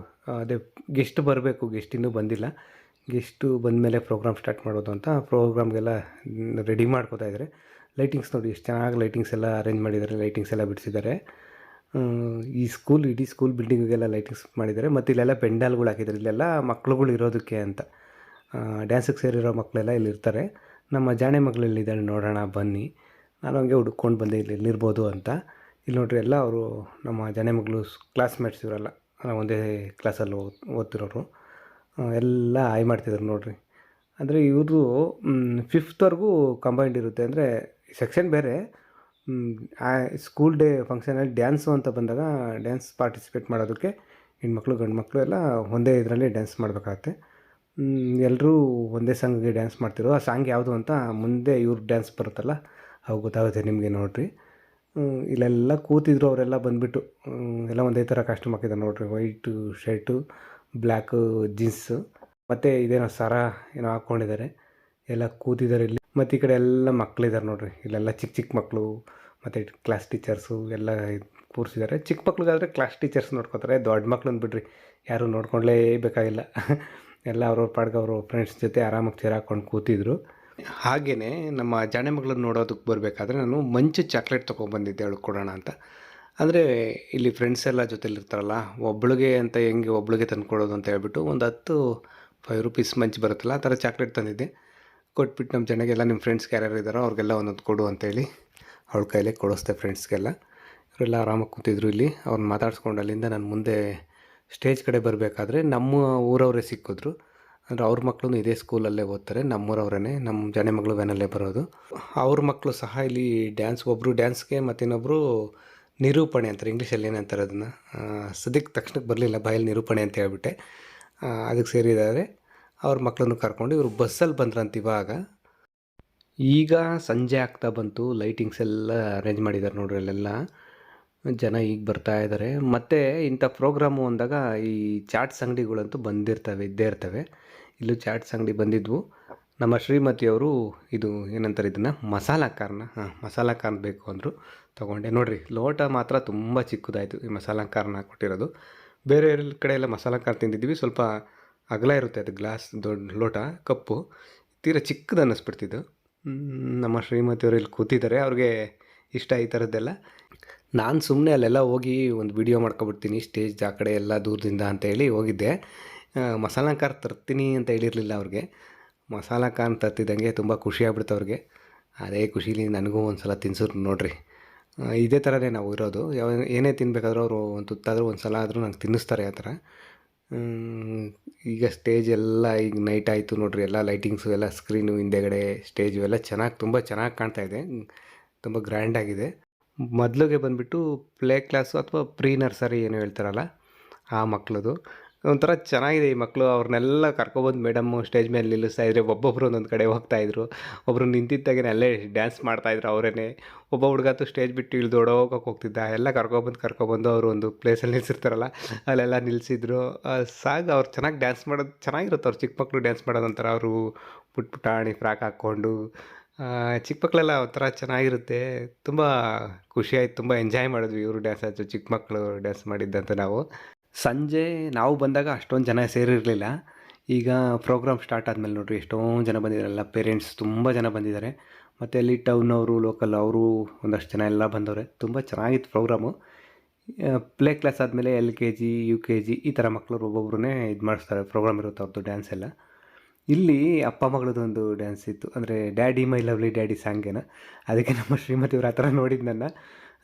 ಅದೇ ಗೆಸ್ಟ್ ಬರಬೇಕು, ಗೆಸ್ಟ್ ಇನ್ನೂ ಬಂದಿಲ್ಲ, ಗೆಸ್ಟು ಬಂದಮೇಲೆ ಪ್ರೋಗ್ರಾಮ್ ಸ್ಟಾರ್ಟ್ ಮಾಡೋದು ಅಂತ ಪ್ರೋಗ್ರಾಮ್ಗೆಲ್ಲ ರೆಡಿ ಮಾಡ್ಕೋತಾ ಇದ್ದಾರೆ. ಲೈಟಿಂಗ್ಸ್ ನೋಡಿ ಎಷ್ಟು ಚೆನ್ನಾಗಿ ಲೈಟಿಂಗ್ಸ್ ಎಲ್ಲ ಅರೇಂಜ್ ಮಾಡಿದ್ದಾರೆ, ಲೈಟಿಂಗ್ಸ್ ಎಲ್ಲ ಬಿಡಿಸಿದ್ದಾರೆ. ಈ ಇಡೀ ಸ್ಕೂಲ್ ಬಿಲ್ಡಿಂಗಿಗೆಲ್ಲ ಲೈಟಿಂಗ್ಸ್ ಮಾಡಿದ್ದಾರೆ. ಮತ್ತು ಇಲ್ಲೆಲ್ಲ ಪೆಂಡಾಲ್ಗಳು ಹಾಕಿದ್ದಾರೆ, ಇಲ್ಲೆಲ್ಲ ಮಕ್ಳುಗಳು ಇರೋದಕ್ಕೆ ಅಂತ. ಡ್ಯಾನ್ಸಿಗೆ ಸೇರಿರೋ ಮಕ್ಕಳೆಲ್ಲ ಇಲ್ಲಿರ್ತಾರೆ. ನಮ್ಮ ಜಾಣೆ ಮಗಳಲ್ಲಿದ್ದಾಳೆ, ನೋಡೋಣ ಬನ್ನಿ. ನಾನು ಹಂಗೆ ಹುಡ್ಕೊಂಡು ಬಂದೆ ಇಲ್ಲಿರ್ಬೋದು ಅಂತ. ಇಲ್ಲಿ ನೋಡ್ರಿ, ಎಲ್ಲ ಅವರು ನಮ್ಮ ಜಾಣೆ ಮಗಳು ಕ್ಲಾಸ್ಮೇಟ್ಸ್ ಇವರೆಲ್ಲ, ಒಂದೇ ಕ್ಲಾಸಲ್ಲಿ ಓದ್ತಿರೋರು ಎಲ್ಲ ಆಯ್ ಮಾಡ್ತಿದ್ರು ನೋಡಿರಿ. ಅಂದರೆ ಇವ್ರದ್ದು 5th ಕಂಬೈಂಡ್ ಇರುತ್ತೆ, ಅಂದರೆ ಸೆಕ್ಷನ್ ಬೇರೆ. ಸ್ಕೂಲ್ ಡೇ ಫಂಕ್ಷನಲ್ಲಿ ಡ್ಯಾನ್ಸು ಅಂತ ಬಂದಾಗ ಡ್ಯಾನ್ಸ್ ಪಾರ್ಟಿಸಿಪೇಟ್ ಮಾಡೋದಕ್ಕೆ ಹೆಣ್ಮಕ್ಳು ಗಂಡು ಮಕ್ಕಳು ಎಲ್ಲ ಒಂದೇ ಇದರಲ್ಲಿ ಡ್ಯಾನ್ಸ್ ಮಾಡಬೇಕಾಗತ್ತೆ. ಎಲ್ಲರೂ ಒಂದೇ ಸಾಂಗ್ಗೆ ಡ್ಯಾನ್ಸ್ ಮಾಡ್ತಿರೋ, ಆ ಸಾಂಗ್ ಯಾವುದು ಅಂತ ಮುಂದೆ ಇವ್ರ ಡ್ಯಾನ್ಸ್ ಬರುತ್ತಲ್ಲ ಅವು ಗೊತ್ತಾಗುತ್ತೆ ನಿಮಗೆ ನೋಡಿರಿ. ಇಲ್ಲೆಲ್ಲ ಕೂತಿದ್ರು, ಅವರೆಲ್ಲ ಬಂದುಬಿಟ್ಟು ಎಲ್ಲ ಒಂದೇ ಥರ ಕಾಸ್ಟ್ಯೂಮ್ ಹಾಕಿದ್ದಾರೆ ನೋಡಿರಿ. ವೈಟು ಶರ್ಟು, ಬ್ಲ್ಯಾಕು ಜೀನ್ಸು, ಮತ್ತು ಇದೇನೋ ಸರ ಏನೋ ಹಾಕ್ಕೊಂಡಿದ್ದಾರೆ, ಎಲ್ಲ ಕೂತಿದ್ದಾರೆ ಇಲ್ಲಿ. ಮತ್ತು ಈ ಕಡೆ ಎಲ್ಲ ಮಕ್ಕಳಿದ್ದಾರೆ ನೋಡಿರಿ, ಇಲ್ಲೆಲ್ಲ ಚಿಕ್ಕ ಮಕ್ಕಳು ಮತ್ತು ಕ್ಲಾಸ್ ಟೀಚರ್ಸು ಎಲ್ಲ ಕೂರಿಸಿದ್ದಾರೆ. ಚಿಕ್ಕ ಮಕ್ಳಿಗಾದರೆ ಕ್ಲಾಸ್ ಟೀಚರ್ಸ್ ನೋಡ್ಕೋತಾರೆ, ದೊಡ್ಡ ಮಕ್ಳನ್ನ ಬಿಡ್ರಿ ಯಾರೂ ನೋಡ್ಕೊಳ್ಳೇ ಬೇಕಾಗಿಲ್ಲ. ಎಲ್ಲ ಅವ್ರವ್ರ ಪಾಡ್ಗೆ ಅವರು ಫ್ರೆಂಡ್ಸ್ ಜೊತೆ ಆರಾಮಾಗಿ ಚೇರ್ ಹಾಕ್ಕೊಂಡು ಕೂತಿದ್ರು. ಹಾಗೆಯೇ ನಮ್ಮ ಜಾಣೆ ಮಗಳನ್ನ ನೋಡೋದಕ್ಕೆ ಬರಬೇಕಾದ್ರೆ ನಾನು ಮಂಚು ಚಾಕ್ಲೇಟ್ ತೊಗೊಬಂದಿದ್ದೆ ಅವಳು ಕೊಡೋಣ ಅಂತ. ಅಂದರೆ ಇಲ್ಲಿ ಫ್ರೆಂಡ್ಸ್ ಎಲ್ಲ ಜೊತೆಲಿರ್ತಾರಲ್ಲ, ಒಬ್ಳಿಗೆ ಅಂತ ಹೆಂಗೆ ಒಬ್ಳಿಗೆ ತಂದು ಕೊಡೋದು ಅಂತ ಹೇಳ್ಬಿಟ್ಟು ಒಂದು 5 ರೂಪೀಸ್ ಮಂಚ್ ಬರುತ್ತಲ್ಲ, ಆ ಥರ ಚಾಕ್ಲೇಟ್ ತಂದಿದ್ದೆ. ಕೊಟ್ಬಿಟ್ಟು ನಮ್ಮ ಜನಗೆಲ್ಲ, ನಿಮ್ಮ ಫ್ರೆಂಡ್ಸ್ಗೆ ಯಾರ್ಯಾರು ಇದ್ದಾರೋ ಅವ್ರಿಗೆಲ್ಲ ಒಂದೊಂದು ಕೊಡು ಅಂತೇಳಿ ಅವಳ ಕೈಲೇ ಕೊಡಿಸ್ದೆ ಫ್ರೆಂಡ್ಸ್ಗೆಲ್ಲ. ಇವರೆಲ್ಲ ಆರಾಮಾಗಿ ಕೂತಿದ್ರು ಇಲ್ಲಿ. ಅವ್ರನ್ನ ಮಾತಾಡ್ಸ್ಕೊಂಡು ಅಲ್ಲಿಂದ ನಾನು ಮುಂದೆ ಸ್ಟೇಜ್ ಕಡೆ ಬರಬೇಕಾದ್ರೆ ನಮ್ಮ ಊರವರೇ ಸಿಕ್ಕಿದ್ರು. ಅಂದರೆ ಅವ್ರ ಮಕ್ಕಳು ಇದೇ ಸ್ಕೂಲಲ್ಲೇ ಓದ್ತಾರೆ, ನಮ್ಮೂರವರೇ, ನಮ್ಮ ಜಾಣೆ ಮಗಳು ವ್ಯಾನಲ್ಲೇ ಬರೋದು. ಅವ್ರ ಮಕ್ಕಳು ಸಹ ಇಲ್ಲಿ ಒಬ್ಬರು ಡ್ಯಾನ್ಸ್ಗೆ ಮತ್ತು ಇನ್ನೊಬ್ಬರು ನಿರೂಪಣೆ ಅಂತಾರೆ, ಇಂಗ್ಲೀಷಲ್ಲಿ ಏನಂತಾರೆ ಅದನ್ನು, ಸದ್ಯಕ್ಕೆ ತಕ್ಷಣಕ್ಕೆ ಬರಲಿಲ್ಲ ಬಾಯಲ್ಲಿ ನಿರೂಪಣೆ ಅಂತ ಹೇಳ್ಬಿಟ್ಟೆ, ಅದಕ್ಕೆ ಸೇರಿದ್ದಾರೆ. ಅವ್ರ ಮಕ್ಕಳನ್ನು ಕರ್ಕೊಂಡು ಇವರು ಬಸ್ಸಲ್ಲಿ ಬಂದ್ರಂತ. ಈಗ ಸಂಜೆ ಆಗ್ತಾ ಬಂತು, ಲೈಟಿಂಗ್ಸ್ ಎಲ್ಲ ಅರೇಂಜ್ ಮಾಡಿದ್ದಾರೆ ನೋಡ್ರಿ, ಅಲ್ಲೆಲ್ಲ ಜನ ಈಗ ಬರ್ತಾ ಇದ್ದಾರೆ. ಮತ್ತು ಇಂಥ ಪ್ರೋಗ್ರಾಮು ಅಂದಾಗ ಈ ಚಾಟ್ಸ್ ಅಂಗಡಿಗಳಂತೂ ಇದ್ದೇ ಇರ್ತವೆ. ಇಲ್ಲೂ ಚಾಟ್ಸ್ ಅಂಗಡಿ ಬಂದಿದ್ವು. ನಮ್ಮ ಶ್ರೀಮತಿಯವರು ಇದು ಏನಂತಾರೆ ಇದನ್ನು, ಮಸಾಲ ಕಾರ್ನ್ ಬೇಕು ಅಂದರು, ತೊಗೊಂಡೆ. ನೋಡಿರಿ, ಲೋಟ ಮಾತ್ರ ತುಂಬ ಚಿಕ್ಕದಾಯಿತು ಈ ಮಸಾಲ ಕಾರ್ನ ಕೊಟ್ಟಿರೋದು. ಬೇರೆ ಕಡೆ ಎಲ್ಲ ಮಸಾಲ ಕಾರ್ ತಿಂದಿದ್ವಿ, ಸ್ವಲ್ಪ ಅಗಲ ಇರುತ್ತೆ ಅದು ಗ್ಲಾಸ್ ದೊಡ್ಡ ಲೋಟ ಕಪ್ಪು ತೀರಾ ಚಿಕ್ಕದು ಅನ್ನಿಸ್ಬಿಡ್ತಿದ್ದು. ನಮ್ಮ ಶ್ರೀಮತಿಯವರು ಇಲ್ಲಿ ಕೂತಿದ್ದಾರೆ, ಅವ್ರಿಗೆ ಇಷ್ಟ ಈ ಥರದ್ದೆಲ್ಲ. ನಾನು ಸುಮ್ಮನೆ ಅಲ್ಲೆಲ್ಲ ಹೋಗಿ ಒಂದು ವಿಡಿಯೋ ಮಾಡ್ಕೊಬಿಡ್ತೀನಿ ಸ್ಟೇಜ್ ಆ ಕಡೆ ಎಲ್ಲ ದೂರದಿಂದ ಅಂತ ಹೇಳಿ ಹೋಗಿದ್ದೆ. ಮಸಾಲ ಖಾರ ತರ್ತೀನಿ ಅಂತ ಹೇಳಿರಲಿಲ್ಲ ಅವ್ರಿಗೆ. ಮಸಾಲ ಖಾರ ತರ್ತಿದ್ದಂಗೆ ತುಂಬ ಖುಷಿ ಆಗ್ಬಿಡ್ತು ಅವ್ರಿಗೆ. ಅದೇ ಖುಷೀಲಿ ನನಗೂ ಒಂದು ಸಲ ತಿನ್ಸಿದ್ರು ನೋಡಿರಿ. ಇದೇ ಥರನೇ ನಾವು ಇರೋದು. ಏನೇ ತಿನ್ನಬೇಕಾದ್ರೂ ಅವರು ಒಂದು ತುತ್ತಾದರೂ ಒಂದು ಸಲ ಆದರೂ ನಂಗೆ ತಿನ್ನಿಸ್ತಾರೆ ಆ ಥರ. ಈಗ ಸ್ಟೇಜ್ ಎಲ್ಲ ಈಗ ನೈಟ್ ಆಯಿತು ನೋಡಿರಿ, ಎಲ್ಲ ಲೈಟಿಂಗ್ಸು ಎಲ್ಲ ಸ್ಕ್ರೀನು ಹಿಂದೆಗಡೆ ಸ್ಟೇಜು ಎಲ್ಲ ತುಂಬ ಚೆನ್ನಾಗಿ ಕಾಣ್ತಾಯಿದೆ, ತುಂಬ ಗ್ರ್ಯಾಂಡಾಗಿದೆ. ಮೊದಲಿಗೆ ಬಂದುಬಿಟ್ಟು ಪ್ಲೇ ಕ್ಲಾಸು ಅಥವಾ ಪ್ರೀ ನರ್ಸರಿ ಏನೋ ಹೇಳ್ತಾರಲ್ಲ ಆ ಮಕ್ಕಳದು ಒಂಥರ ಚೆನ್ನಾಗಿದೆ. ಈ ಮಕ್ಕಳು ಅವ್ರನ್ನೆಲ್ಲ ಕರ್ಕೊಬಂದು ಮೇಡಮ್ಮು ಸ್ಟೇಜ್ ಮೇಲೆ ನಿಲ್ಲಿಸ್ತಾಯಿದ್ರೆ ಒಬ್ಬೊಬ್ಬರು ಒಂದೊಂದು ಕಡೆ ಹೋಗ್ತಾಯಿದ್ರು. ಒಬ್ಬರು ನಿಂತಿದ್ದಾಗೆ ಅಲ್ಲೇ ಡ್ಯಾನ್ಸ್ ಮಾಡ್ತಾಯಿದ್ರು ಅವರೇ. ಒಬ್ಬ ಹುಡುಗತ್ತು ಸ್ಟೇಜ್ ಬಿಟ್ಟು ಇಳಿದು ಓಡೋಗಕ್ಕೆ ಹೋಗ್ತಿದ್ದ. ಎಲ್ಲ ಕರ್ಕೊಬಂದು ಅವರು ಒಂದು ಪ್ಲೇಸಲ್ಲಿ ನಿಲ್ಲಿಸಿರ್ತಾರಲ್ಲ ಅಲ್ಲೆಲ್ಲ ನಿಲ್ಲಿಸಿದ್ರು. ಸಾಕು, ಅವ್ರು ಚೆನ್ನಾಗಿ ಡ್ಯಾನ್ಸ್ ಮಾಡೋದು ಚೆನ್ನಾಗಿರುತ್ತೆ. ಅವ್ರು ಚಿಕ್ಕ ಮಕ್ಕಳು ಡ್ಯಾನ್ಸ್ ಮಾಡೋದಂತಾರೆ. ಅವರು ಪುಟಾಣಿ ಫ್ರಾಕ್ ಹಾಕ್ಕೊಂಡು ಚಿಕ್ಕ ಮಕ್ಕಳೆಲ್ಲ ಒಂಥರ ಚೆನ್ನಾಗಿರುತ್ತೆ. ತುಂಬ ಖುಷಿಯಾಯಿತು, ತುಂಬ ಎಂಜಾಯ್ ಮಾಡಿದ್ವಿ ಇವರು ಡ್ಯಾನ್ಸ್ ಆಯಿತು, ಚಿಕ್ಕ ಮಕ್ಕಳು ಡ್ಯಾನ್ಸ್ ಮಾಡಿದ್ದಂತ. ನಾವು ಸಂಜೆ ನಾವು ಬಂದಾಗ ಅಷ್ಟೊಂದು ಜನ ಸೇರಿರಲಿಲ್ಲ. ಈಗ ಪ್ರೋಗ್ರಾಮ್ ಸ್ಟಾರ್ಟ್ ಆದಮೇಲೆ ನೋಡಿರಿ ಎಷ್ಟೊಂದು ಜನ ಬಂದಿದ್ದಾರಲ್ಲ, ಪೇರೆಂಟ್ಸ್ ತುಂಬ ಜನ ಬಂದಿದ್ದಾರೆ. ಮತ್ತು ಅಲ್ಲಿ ಟೌನವರು ಲೋಕಲ್ ಅವರು ಒಂದಷ್ಟು ಜನ ಎಲ್ಲ ಬಂದವ್ರೆ. ತುಂಬ ಚೆನ್ನಾಗಿತ್ತು ಪ್ರೋಗ್ರಾಮು. ಪ್ಲೇ ಕ್ಲಾಸ್ ಆದಮೇಲೆ LKG UKG ಈ ಥರ ಮಕ್ಕಳು ಒಬ್ಬೊಬ್ಬರನ್ನೇ ಇದು ಮಾಡಿಸ್ತಾರೆ. ಪ್ರೋಗ್ರಾಮ್ ಇರುತ್ತೆ ಅವ್ರದ್ದು ಡ್ಯಾನ್ಸ್ ಎಲ್ಲ. ಇಲ್ಲಿ ಅಪ್ಪ ಮಗಳದೊಂದು ಡ್ಯಾನ್ಸ್ ಇತ್ತು, ಅಂದರೆ ಡ್ಯಾಡಿ ಮೈ ಲವ್ಲಿ ಡ್ಯಾಡಿ ಸಾಂಗೇನ. ಅದಕ್ಕೆ ನಮ್ಮ ಶ್ರೀಮತಿಯವ್ರು ಆ ಥರ ನೋಡಿದ್ದು ನನ್ನ.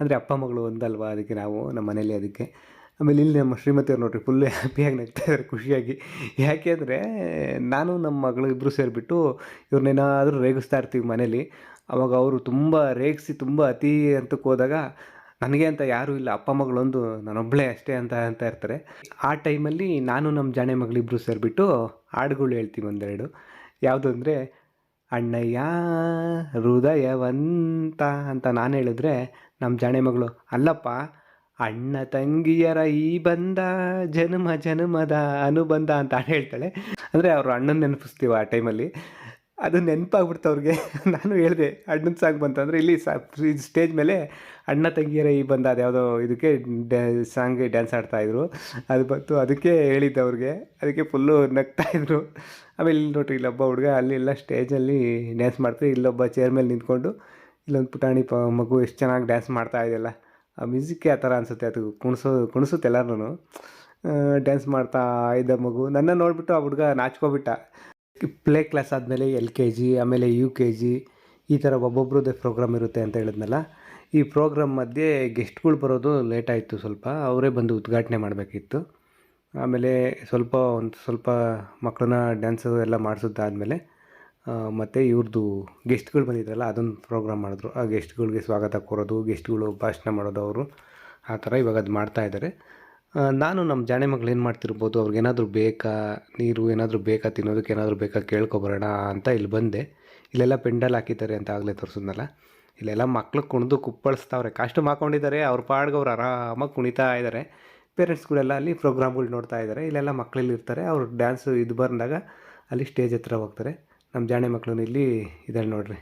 ಅಂದರೆ ಅಪ್ಪ ಮಗಳು ಒಂದಲ್ವಾ, ಅದಕ್ಕೆ ನಾವು ನಮ್ಮ ಮನೇಲಿ ಅದಕ್ಕೆ. ಆಮೇಲೆ ಇಲ್ಲಿ ನಮ್ಮ ಶ್ರೀಮತಿಯವ್ರು ನೋಡಿರಿ ಫುಲ್ಲು ಹ್ಯಾಪಿಯಾಗಿ ನಗ್ತಾಯಿದ್ದಾರೆ ಖುಷಿಯಾಗಿ. ಯಾಕೆ ಅಂದರೆ ನಾನು ನಮ್ಮ ಮಗಳು ಇಬ್ಬರು ಸೇರಿಬಿಟ್ಟು ಇವ್ರನ್ನೇನಾದರೂ ರೇಗಿಸ್ತಾ ಇರ್ತೀವಿ ಮನೇಲಿ. ಆವಾಗ ಅವರು ತುಂಬ ರೇಗಿಸಿ ತುಂಬ ಅತಿ ಹಂತಕ್ಕೆ ಹೋದಾಗ ನನಗೆ ಅಂತ ಯಾರೂ ಇಲ್ಲ, ಅಪ್ಪ ಮಗಳೊಂದು ನಾನೊಬ್ಬಳೇ ಅಷ್ಟೇ ಅಂತ ಇರ್ತಾರೆ. ಆ ಟೈಮಲ್ಲಿ ನಾನು ನಮ್ಮ ಜಾಣೆ ಮಗಳಿಬ್ಬರು ಸೇರಿಬಿಟ್ಟು ಹಾಡುಗಳು ಹೇಳ್ತೀವಿ ಒಂದೆರಡು. ಯಾವುದು ಅಂದರೆ ಅಣ್ಣಯ್ಯ ಹೃದಯವಂತ ಅಂತ ನಾನು ಹೇಳಿದ್ರೆ ನಮ್ಮ ಜಾಣೆ ಮಗಳು ಅಲ್ಲಪ್ಪ ಅಣ್ಣ ತಂಗಿಯರ ಈ ಬಂದ ಜನ್ಮ ಜನ್ಮದ ಅನುಬಂಧ ಅಂತ ಹೇಳ್ತಾಳೆ. ಅಂದರೆ ಅವರು ಅಣ್ಣನ ನೆನಪಿಸ್ತೀವಿ ಆ ಟೈಮಲ್ಲಿ. ಅದು ನೆನಪಾಗ್ಬಿಡ್ತು ಅವ್ರಿಗೆ. ನಾನು ಹೇಳಿದೆ ಅಣ್ಣನ ಸಾಂಗ್ ಬಂತಂದರೆ ಇಲ್ಲಿ ಸ್ಟೇಜ್ ಮೇಲೆ ಅಣ್ಣ ತಂಗಿಯರ ಈ ಬಂದ ಅದ್ಯಾವುದೋ ಇದಕ್ಕೆ ಸಾಂಗ್ಗೆ ಡ್ಯಾನ್ಸ್ ಆಡ್ತಾಯಿದ್ರು. ಅದು ಬಂತು, ಅದಕ್ಕೆ ಹೇಳಿದ್ದೆ ಅವ್ರಿಗೆ. ಅದಕ್ಕೆ ಫುಲ್ಲು ನಗ್ತಾಯಿದ್ರು. ಆಮೇಲೆ ಇಲ್ಲಿ ನೋಡ್ರಿ ಇಲ್ಲೊಬ್ಬ ಹುಡುಗ ಅಲ್ಲಿ ಎಲ್ಲ ಸ್ಟೇಜಲ್ಲಿ ಡ್ಯಾನ್ಸ್ ಮಾಡ್ತೀವಿ. ಇಲ್ಲೊಬ್ಬ ಚೇರ್ ಮೇಲೆ ನಿಂತ್ಕೊಂಡು ಇಲ್ಲೊಂದು ಪುಟಾಣಿ ಮಗು ಎಷ್ಟು ಚೆನ್ನಾಗಿ ಡ್ಯಾನ್ಸ್ ಮಾಡ್ತಾ ಇದೆಯಲ್ಲ. ಆ ಮ್ಯೂಸಿಕ್ಕೇ ಆ ಥರ ಅನಿಸುತ್ತೆ, ಅದು ಕುಣಿಸುತ್ತೆ ಎಲ್ಲರೂ. ಡ್ಯಾನ್ಸ್ ಮಾಡ್ತಾ ಇದ್ದ ಮಗು ನನ್ನ ನೋಡಿಬಿಟ್ಟು ಆ ಹುಡುಗ ನಾಚ್ಕೊಬಿಟ್ಟ. ಪ್ಲೇ ಕ್ಲಾಸ್ ಆದಮೇಲೆ LKG ಆಮೇಲೆ UKG ಈ ಥರ ಒಬ್ಬೊಬ್ರದ್ದೇ ಪ್ರೋಗ್ರಾಮ್ ಇರುತ್ತೆ ಅಂತ ಹೇಳಿದ್ನಲ್ಲ. ಈ ಪ್ರೋಗ್ರಾಮ್ ಮಧ್ಯೆ ಗೆಸ್ಟ್ಗಳು ಬರೋದು ಲೇಟ್ ಆಯಿತು ಸ್ವಲ್ಪ. ಅವರೇ ಬಂದು ಉದ್ಘಾಟನೆ ಮಾಡಬೇಕಿತ್ತು. ಆಮೇಲೆ ಸ್ವಲ್ಪ ಮಕ್ಕಳನ್ನ ಡ್ಯಾನ್ಸು ಎಲ್ಲ ಮಾಡಿಸಿದ್ದಾದಮೇಲೆ ಮತ್ತು ಇವ್ರದ್ದು ಗೆಸ್ಟ್ಗಳು ಬಂದಿದ್ರಲ್ಲ ಅದೊಂದು ಪ್ರೋಗ್ರಾಮ್ ಮಾಡಿದ್ರು. ಆ ಗೆಸ್ಟ್ಗಳಿಗೆ ಸ್ವಾಗತ ಕೋರೋದು, ಗೆಸ್ಟ್ಗಳು ಭಾಷಣ ಮಾಡೋದು ಅವರು ಆ ಥರ ಇವಾಗ ಅದು ಮಾಡ್ತಾಯಿದ್ದಾರೆ. ನಾನು ನಮ್ಮ ಜಾಣೆ ಮಗಳು ಏನು ಮಾಡ್ತಿರ್ಬೋದು, ಅವ್ರಿಗೇನಾದರೂ ಬೇಕಾ ನೀರು, ಏನಾದರೂ ಬೇಕಾ ತಿನ್ನೋದಕ್ಕೆ, ಏನಾದರೂ ಬೇಕಾ ಕೇಳ್ಕೊಬರೋಣ ಅಂತ ಇಲ್ಲಿ ಬಂದೆ. ಇಲ್ಲೆಲ್ಲ ಪೆಂಡಲ್ ಹಾಕಿದ್ದಾರೆ ಅಂತ ಆಗಲೇ ತೋರಿಸಿದ್ನಲ್ಲ. ಇಲ್ಲೆಲ್ಲ ಮಕ್ಳು ಕುಣಿದು ಕುಪ್ಪಳಿಸ್ತಾವ್ರೆ, ಕಾಸ್ಟ್ಯೂಮ್ ಹಾಕ್ಕೊಂಡಿದ್ದಾರೆ, ಅವ್ರ ಪಾಡ್ಗೆ ಅವ್ರು ಆರಾಮಾಗಿ ಕುಣಿತಾ ಇದ್ದಾರೆ. ಪೇರೆಂಟ್ಸ್ಗಳೆಲ್ಲ ಅಲ್ಲಿ ಪ್ರೋಗ್ರಾಮ್ಗಳು ನೋಡ್ತಾ ಇದ್ದಾರೆ. ಇಲ್ಲೆಲ್ಲ ಮಕ್ಕಳಲ್ಲಿ ಇರ್ತಾರೆ, ಅವ್ರು ಡ್ಯಾನ್ಸು ಇದು ಬಂದಾಗ ಅಲ್ಲಿ ಸ್ಟೇಜ್ ಹತ್ರ ಹೋಗ್ತಾರೆ. ನಮ್ಮ ಜಾಣೆ ಮಕ್ಕಳು ಇಲ್ಲಿ ಇದ್ದಾರೆ ನೋಡಿರಿ,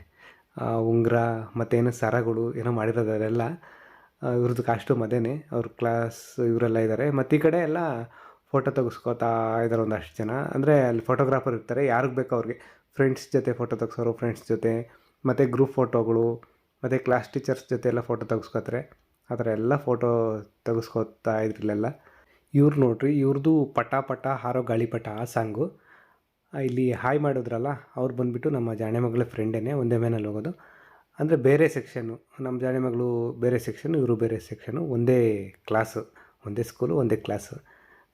ಉಂಗುರ ಮತ್ತೇನು ಸರಗಳು ಏನೋ ಮಾಡಿರೋದು ಅದೆಲ್ಲ ಇವ್ರದ್ದು ಕಾಸ್ಟ್ಯೂಮ್ ಅದೇನೆ. ಅವ್ರ ಕ್ಲಾಸ್ ಇವರೆಲ್ಲ ಇದ್ದಾರೆ. ಮತ್ತು ಈ ಕಡೆ ಎಲ್ಲ ಫೋಟೋ ತೆಗೆಸ್ಕೋತಾ ಇದ್ದಾರೆ ಒಂದಷ್ಟು ಜನ. ಅಂದರೆ ಅಲ್ಲಿ ಫೋಟೋಗ್ರಾಫರ್ ಇರ್ತಾರೆ, ಯಾರಿಗೆ ಬೇಕೋ ಅವ್ರಿಗೆ ಫ್ರೆಂಡ್ಸ್ ಜೊತೆ ಫೋಟೋ ತೆಗ್ಸೋರು, ಫ್ರೆಂಡ್ಸ್ ಜೊತೆ ಮತ್ತು ಗ್ರೂಪ್ ಫೋಟೋಗಳು ಮತ್ತು ಕ್ಲಾಸ್ ಟೀಚರ್ಸ್ ಜೊತೆ ಎಲ್ಲ ಫೋಟೋ ತೆಗೆಸ್ಕೋತಾರೆ. ಆ ಥರ ಎಲ್ಲ ಫೋಟೋ ತೆಗೆಸ್ಕೋತಾ ಇದ್ರಲ್ಲೆಲ್ಲ. ಇವ್ರು ನೋಡ್ರಿ, ಇವ್ರದ್ದು ಪಟ ಪಟ ಹಾರೋ ಗಾಳಿಪಟ ಆ ಸಾಂಗು. ಇಲ್ಲಿ ಹಾಯ್ ಮಾಡಿದ್ರಲ್ಲ ಅವ್ರು ಬಂದುಬಿಟ್ಟು ನಮ್ಮ ಜಾಣೆ ಮಗಳ ಫ್ರೆಂಡೇನೆ, ಒಂದೇ ಮೇನಲ್ಲಿ ಹೋಗೋದು. ಅಂದರೆ ಬೇರೆ ಸೆಕ್ಷನ್ನು, ನಮ್ಮ ಜಾಣೆ ಮಗಳು ಬೇರೆ ಸೆಕ್ಷನ್ನು, ಇವರು ಬೇರೆ ಸೆಕ್ಷನ್ನು, ಒಂದೇ ಕ್ಲಾಸು, ಒಂದೇ ಸ್ಕೂಲು, ಒಂದೇ ಕ್ಲಾಸು.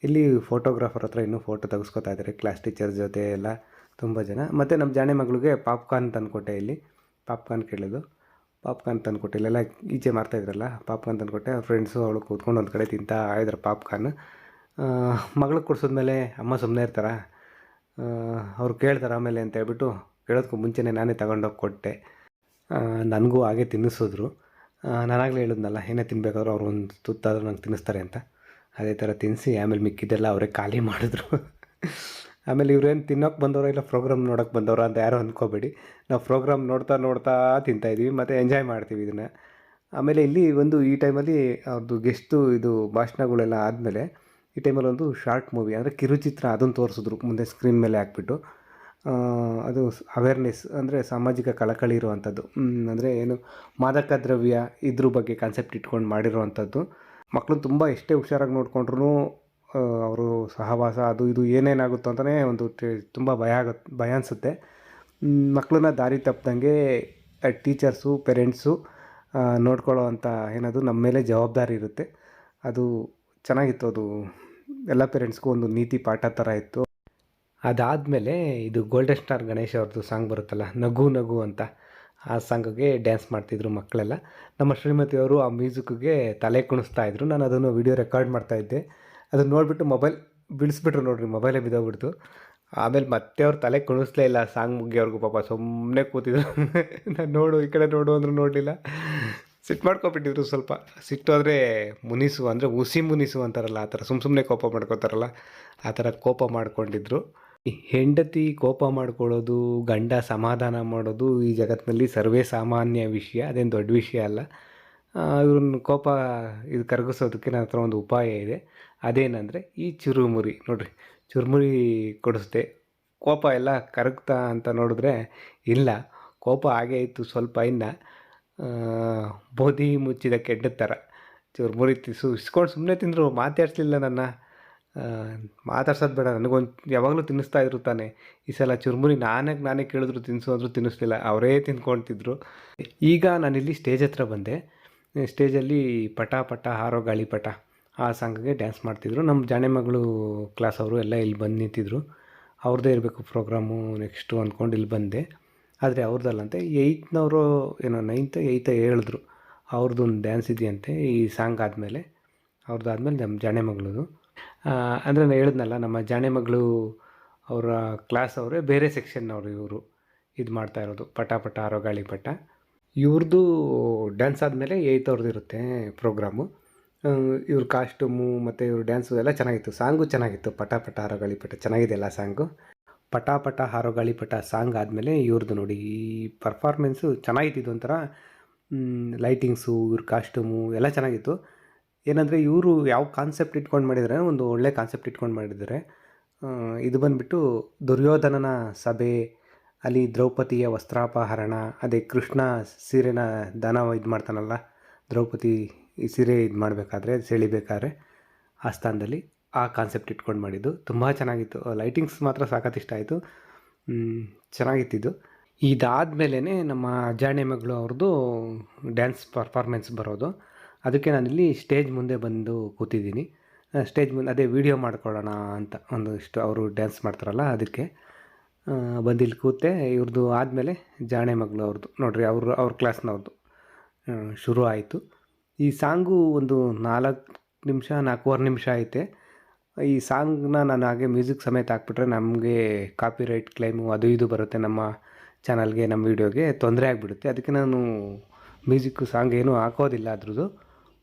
ಇಲ್ಲಿ ಫೋಟೋಗ್ರಾಫರ್ ಹತ್ರ ಇನ್ನೂ ಫೋಟೋ ತೆಗೆಸ್ಕೊತಾ ಇದ್ದಾರೆ, ಕ್ಲಾಸ್ ಟೀಚರ್ ಜೊತೆ ಎಲ್ಲ ತುಂಬ ಜನ. ಮತ್ತು ನಮ್ಮ ಜಾಣೆ ಮಗಳಿಗೆ ಪಾಪ್ಕಾರ್ನ್ ತಂದುಕೊಟ್ಟೆ. ಇಲ್ಲಿ ಪಾಪ್ಕಾರ್ನ್ ಕೇಳಿದ್ದು, ಪಾಪ್ಕಾರ್ನ್ ತಂದುಕೊಟ್ಟೆ. ಇಲ್ಲೆಲ್ಲ ಈಚೆ ಮಾರ್ತಾಯಿದ್ರಲ್ಲ, ಪಾಪ್ಕಾರ್ನ್ ತಂದುಕೊಟ್ಟೆ. ಅವ್ರ ಫ್ರೆಂಡ್ಸು ಅವಳು ಕೂತ್ಕೊಂಡು ಒಂದು ಕಡೆ ತಿಂತಾ ಇದ್ರು ಪಾಪ್ಕಾರ್ನ್. ಮಗಳಿಗೆ ಕೊಡ್ಸಿದ್ಮೇಲೆ ಅಮ್ಮ ಸುಮ್ಮನೆ ಇರ್ತಾರ, ಅವ್ರು ಕೇಳ್ತಾರೆ ಆಮೇಲೆ ಅಂತ ಹೇಳ್ಬಿಟ್ಟು ಕೇಳೋದಕ್ಕೂ ಮುಂಚೆನೇ ನಾನೇ ತಗೊಂಡೋಗಿ ಕೊಟ್ಟೆ. ನನಗೂ ಹಾಗೆ ತಿನ್ನಿಸಿದ್ರು. ನಾನಾಗಲೇ ಹೇಳಿದ್ನಲ್ಲ, ಏನೇ ತಿನ್ನಬೇಕಾದ್ರೂ ಅವ್ರು ಒಂದು ತುತ್ತಾದರೂ ನಂಗೆ ತಿನ್ನಿಸ್ತಾರೆ ಅಂತ. ಅದೇ ಥರ ತಿನ್ನಿಸಿ ಆಮೇಲೆ ಮಿಕ್ಕಿದ್ದೆಲ್ಲ ಅವರೇ ಖಾಲಿ ಮಾಡಿದ್ರು. ಆಮೇಲೆ ಇವ್ರೇನು ತಿನ್ನೋಕ್ಕೆ ಬಂದವರೋ ಇಲ್ಲ ಪ್ರೋಗ್ರಾಮ್ ನೋಡೋಕ್ಕೆ ಬಂದವರು ಅಂತ ಯಾರೂ ಅಂದ್ಕೋಬೇಡಿ. ನಾವು ಪ್ರೋಗ್ರಾಮ್ ನೋಡ್ತಾ ತಿಂತಾಯಿದ್ವಿ ಮತ್ತು ಎಂಜಾಯ್ ಮಾಡ್ತೀವಿ ಇದನ್ನು. ಆಮೇಲೆ ಇಲ್ಲಿ ಒಂದು ಈ ಟೈಮಲ್ಲಿ ಅವ್ರದ್ದು ಗೆಸ್ಟು ಇದು ಭಾಷಣಗಳೆಲ್ಲ ಆದಮೇಲೆ ಈ ಟೈಮಲ್ಲಿ ಒಂದು ಶಾರ್ಟ್ ಮೂವಿ ಅಂದರೆ ಕಿರುಚಿತ್ರ ಅದನ್ನು ತೋರಿಸಿದ್ರು ಮುಂದೆ ಸ್ಕ್ರೀನ್ ಮೇಲೆ ಹಾಕ್ಬಿಟ್ಟು. ಅದು ಅವೇರ್ನೆಸ್ ಅಂದರೆ ಸಾಮಾಜಿಕ ಕಳಕಳಿ ಇರುವಂಥದ್ದು. ಅಂದರೆ ಏನು ಮಾದಕ ದ್ರವ್ಯ ಇದ್ರ ಬಗ್ಗೆ ಕಾನ್ಸೆಪ್ಟ್ ಇಟ್ಕೊಂಡು ಮಾಡಿರುವಂಥದ್ದು. ಮಕ್ಕಳು ತುಂಬ ಎಷ್ಟೇ ಹುಷಾರಾಗಿ ನೋಡಿಕೊಂಡ್ರೂ ಅವರು ಸಹವಾಸ ಅದು ಇದು ಏನೇನಾಗುತ್ತೋ ಅಂತಲೇ ಒಂದು ತುಂಬ ಭಯ ಅನಿಸುತ್ತೆ. ಮಕ್ಕಳನ್ನ ದಾರಿ ತಪ್ಪದಂಗೆ ಟೀಚರ್ಸು ಪೇರೆಂಟ್ಸು ನೋಡ್ಕೊಳ್ಳೋ ಅಂಥ ಏನದು ನಮ್ಮ ಮೇಲೆ ಜವಾಬ್ದಾರಿ ಇರುತ್ತೆ. ಅದು ಚೆನ್ನಾಗಿತ್ತು. ಅದು ಎಲ್ಲ ಪೇರೆಂಟ್ಸ್ಗೂ ಒಂದು ನೀತಿ ಪಾಠ ಥರ ಇತ್ತು. ಅದಾದಮೇಲೆ ಇದು ಗೋಲ್ಡನ್ ಸ್ಟಾರ್ ಗಣೇಶ್ ಅವ್ರದ್ದು ಸಾಂಗ್ ಬರುತ್ತಲ್ಲ, ನಗು ನಗು ಅಂತ, ಆ ಸಾಂಗಿಗೆ ಡ್ಯಾನ್ಸ್ ಮಾಡ್ತಿದ್ರು ಮಕ್ಕಳೆಲ್ಲ. ನಮ್ಮ ಶ್ರೀಮತಿಯವರು ಆ ಮ್ಯೂಸಿಕ್ಗೆ ತಲೆ ಕುಣಿಸ್ತಾಯಿದ್ರು. ನಾನು ಅದನ್ನು ವಿಡಿಯೋ ರೆಕಾರ್ಡ್ ಮಾಡ್ತಾಯಿದ್ದೆ. ಅದನ್ನು ನೋಡಿಬಿಟ್ಟು ಮೊಬೈಲ್ ಬಿಡಿಸ್ಬಿಟ್ರು ನೋಡ್ರಿ, ಮೊಬೈಲೇ ಬಿದ್ದೋಗ್ಬಿಡ್ತು. ಆಮೇಲೆ ಮತ್ತೆ ಅವ್ರು ತಲೆ ಕುಣಿಸ್ಲೇ ಇಲ್ಲ ಸಾಂಗ್ ಮುಗಿಯೋರ್ಗು. ಪಾಪ ಸುಮ್ಮನೆ ಕೂತಿದ್ರು. ನಾನು ನೋಡು ಈ ಕಡೆ ನೋಡು ಅಂದರೂ ನೋಡಲಿಲ್ಲ. ಸಿಟ್ಟು ಮಾಡ್ಕೊಬಿಟ್ಟಿದ್ರು ಸ್ವಲ್ಪ. ಸಿಟ್ಟು ಆದರೆ ಮುನಿಸು ಅಂದರೆ ಹುಸಿ ಮುನಿಸು ಅಂತಾರಲ್ಲ, ಆ ಥರ ಸುಮ್ಮನೆ ಕೋಪ ಮಾಡ್ಕೋತಾರಲ್ಲ, ಆ ಥರ ಕೋಪ ಮಾಡ್ಕೊಂಡಿದ್ರು. ಹೆಂಡತಿ ಕೋಪ ಮಾಡ್ಕೊಳ್ಳೋದು, ಗಂಡ ಸಮಾಧಾನ ಮಾಡೋದು ಈ ಜಗತ್ತಿನಲ್ಲಿ ಸರ್ವೇ ಸಾಮಾನ್ಯ ವಿಷಯ, ಅದೇನು ದೊಡ್ಡ ವಿಷಯ ಅಲ್ಲ. ಇವ್ರನ್ನ ಕೋಪ ಇದು ಕರಗಿಸೋದಕ್ಕೆ ನನ್ನ ಹತ್ರ ಒಂದು ಉಪಾಯ ಇದೆ. ಅದೇನೆಂದರೆ ಈ ಚುರುಮುರಿ ನೋಡಿರಿ, ಚುರುಮುರಿ ಕೊಡಿಸ್ದೆ. ಕೋಪ ಎಲ್ಲ ಕರಗ್ತಾ ಅಂತ ನೋಡಿದ್ರೆ ಇಲ್ಲ, ಕೋಪ ಹಾಗೇ ಇತ್ತು ಸ್ವಲ್ಪ. ಇನ್ನು ಬೋಧಿ ಮುಚ್ಚಿದ ಕೆಡ್ಡ ಥರ ಚುರುಮುರಿ ಇಸ್ಕೊಂಡು ಸುಮ್ಮನೆ ತಿಂದರು. ಮಾತಾಡಿಸ್ಲಿಲ್ಲ ನನ್ನ. ಮಾತಾಡ್ಸೋದು ಬೇಡ, ನನಗೊಂದು ಯಾವಾಗಲೂ ತಿನ್ನಿಸ್ತಾಯಿದ್ರು ತಾನೆ. ಈ ಸಲ ಚುರುಮುರಿ ನಾನೇ ಕೇಳಿದ್ರು ತಿನ್ನಿಸು ಅಂದರೂ ತಿನ್ನಿಸ್ಲಿಲ್ಲ, ಅವರೇ ತಿಂದ್ಕೊಳ್ತಿದ್ರು. ಈಗ ನಾನಿಲ್ಲಿ ಸ್ಟೇಜ್ ಹತ್ರ ಬಂದೆ. ಸ್ಟೇಜಲ್ಲಿ ಪಟ ಪಟ ಹಾರೋ ಗಾಳಿಪಟ ಆ ಸಾಂಗಿಗೆ ಡ್ಯಾನ್ಸ್ ಮಾಡ್ತಿದ್ರು. ನಮ್ಮ ಜಾಣೆ ಮಗಳು ಕ್ಲಾಸ್ ಅವರು ಎಲ್ಲ ಇಲ್ಲಿ ಬಂದು ನಿಂತಿದ್ರು. ಅವ್ರದ್ದೇ ಇರಬೇಕು ಪ್ರೋಗ್ರಾಮು ನೆಕ್ಸ್ಟು ಅಂದ್ಕೊಂಡು ಇಲ್ಲಿ ಬಂದೆ. ಆದರೆ ಅವ್ರದ್ದಲ್ಲಂತೆ 8ನವರು ಏನೋ 9th 8th ಹೇಳಿದ್ರು ಅವ್ರದ್ದೊಂದು ಡ್ಯಾನ್ಸ್ ಇದೆಯಂತೆ ಈ ಸಾಂಗ್ ಆದಮೇಲೆ. ಅವ್ರದ್ದಾದ್ಮೇಲೆ ನಮ್ಮ ಜಾಣೆ ಮಗಳದು. ಅಂದರೆ ನಾನು ಹೇಳಿದ್ನಲ್ಲ, ನಮ್ಮ ಜಾಣೆ ಮಗಳು ಅವರ ಕ್ಲಾಸ್ ಅವರೇ ಬೇರೆ ಸೆಕ್ಷನ್ನವರು ಇವರು ಇದು ಮಾಡ್ತಾ ಇರೋದು ಪಟ ಪಟ ಹಾರೋ ಗಾಳಿಪಟ. ಇವ್ರದ್ದು ಡ್ಯಾನ್ಸ್ ಆದಮೇಲೆ 8th ಅವ್ರದ್ದು ಇರುತ್ತೆ ಪ್ರೋಗ್ರಾಮು. ಇವ್ರ ಕಾಸ್ಟ್ಯೂಮು ಮತ್ತು ಇವ್ರ ಡ್ಯಾನ್ಸು ಎಲ್ಲ ಚೆನ್ನಾಗಿತ್ತು. ಸಾಂಗು ಚೆನ್ನಾಗಿತ್ತು. ಪಟ ಪಟ ಹಾರೋ ಗಾಳಿಪಟ ಚೆನ್ನಾಗಿದೆಯಲ್ಲ ಸಾಂಗು. ಪಟ ಪಟ ಹಾರೋ ಗಾಳಿಪಟ ಸಾಂಗ್ ಆದಮೇಲೆ ಇವ್ರದ್ದು ನೋಡಿ ಈ ಪರ್ಫಾರ್ಮೆನ್ಸು ಚೆನ್ನಾಗಿತ್ತು. ಒಂಥರ ಲೈಟಿಂಗ್ಸು, ಇವ್ರ ಕಾಸ್ಟ್ಯೂಮು ಎಲ್ಲ ಚೆನ್ನಾಗಿತ್ತು. ಏನಂದರೆ ಇವರು ಯಾವ ಕಾನ್ಸೆಪ್ಟ್ ಇಟ್ಕೊಂಡು ಮಾಡಿದರೆ ಒಂದು ಒಳ್ಳೆ ಕಾನ್ಸೆಪ್ಟ್ ಇಟ್ಕೊಂಡು ಮಾಡಿದ್ದಾರೆ. ಇದು ಬಂದುಬಿಟ್ಟು ದುರ್ಯೋಧನನ ಸಭೆ, ಅಲ್ಲಿ ದ್ರೌಪದಿಯ ವಸ್ತ್ರಾಪಹರಣ, ಅದೇ ಕೃಷ್ಣ ಸೀರೆನ ದಾನ ಇದು ಮಾಡ್ತಾನಲ್ಲ, ದ್ರೌಪದಿ ಈ ಸೀರೆ ಇದು ಮಾಡಬೇಕಾದ್ರೆ ಸೆಳಿಬೇಕಾದ್ರೆ ಆ ಸ್ಥಾನದಲ್ಲಿ ಆ ಕಾನ್ಸೆಪ್ಟ್ ಇಟ್ಕೊಂಡು ಮಾಡಿದ್ದು ತುಂಬ ಚೆನ್ನಾಗಿತ್ತು. ಲೈಟಿಂಗ್ಸ್ ಮಾತ್ರ ಸಾಕಷ್ಟು ಇಷ್ಟ ಆಯಿತು. ಚೆನ್ನಾಗಿತ್ತಿದ್ದು. ಇದಾದಮೇಲೆ ನಮ್ಮ ಜಾಣೆ ಮಗಳು ಅವ್ರದ್ದು ಡ್ಯಾನ್ಸ್ ಪರ್ಫಾರ್ಮೆನ್ಸ್ ಬರೋದು. ಅದಕ್ಕೆ ನಾನಿಲ್ಲಿ ಸ್ಟೇಜ್ ಮುಂದೆ ಬಂದು ಕೂತಿದ್ದೀನಿ. ಸ್ಟೇಜ್ ಮುಂದೆ ಅದೇ ವೀಡಿಯೋ ಮಾಡ್ಕೊಳ್ಳೋಣ ಅಂತ ಒಂದಿಷ್ಟು ಅವರು ಡ್ಯಾನ್ಸ್ ಮಾಡ್ತಾರಲ್ಲ ಅದಕ್ಕೆ ಬಂದಿಲ್ಲಿ ಕೂತೆ. ಇವ್ರದ್ದು ಆದಮೇಲೆ ಜಾಣೆ ಮಗಳು ಅವ್ರದ್ದು ನೋಡಿರಿ, ಅವ್ರ ಕ್ಲಾಸ್ನವ್ರದ್ದು ಶುರು ಆಯಿತು. ಈ ಸಾಂಗು ಒಂದು 4.5 ನಿಮಿಷ ಐತೆ. ಈ ಸಾಂಗ್ನ ನಾನು ಹಾಗೆ ಮ್ಯೂಸಿಕ್ ಸಮೇತ ಹಾಕ್ಬಿಟ್ರೆ ನಮಗೆ ಕಾಪಿರೈಟ್ ಕ್ಲೈಮು ಅದು ಇದು ಬರುತ್ತೆ, ನಮ್ಮ ಚಾನಲ್ಗೆ ನಮ್ಮ ವೀಡಿಯೋಗೆ ತೊಂದರೆ ಆಗಿಬಿಡುತ್ತೆ. ಅದಕ್ಕೆ ನಾನು ಮ್ಯೂಸಿಕ್ಕು ಸಾಂಗ್ ಏನೂ ಹಾಕೋದಿಲ್ಲ ಅದ್ರದ್ದು.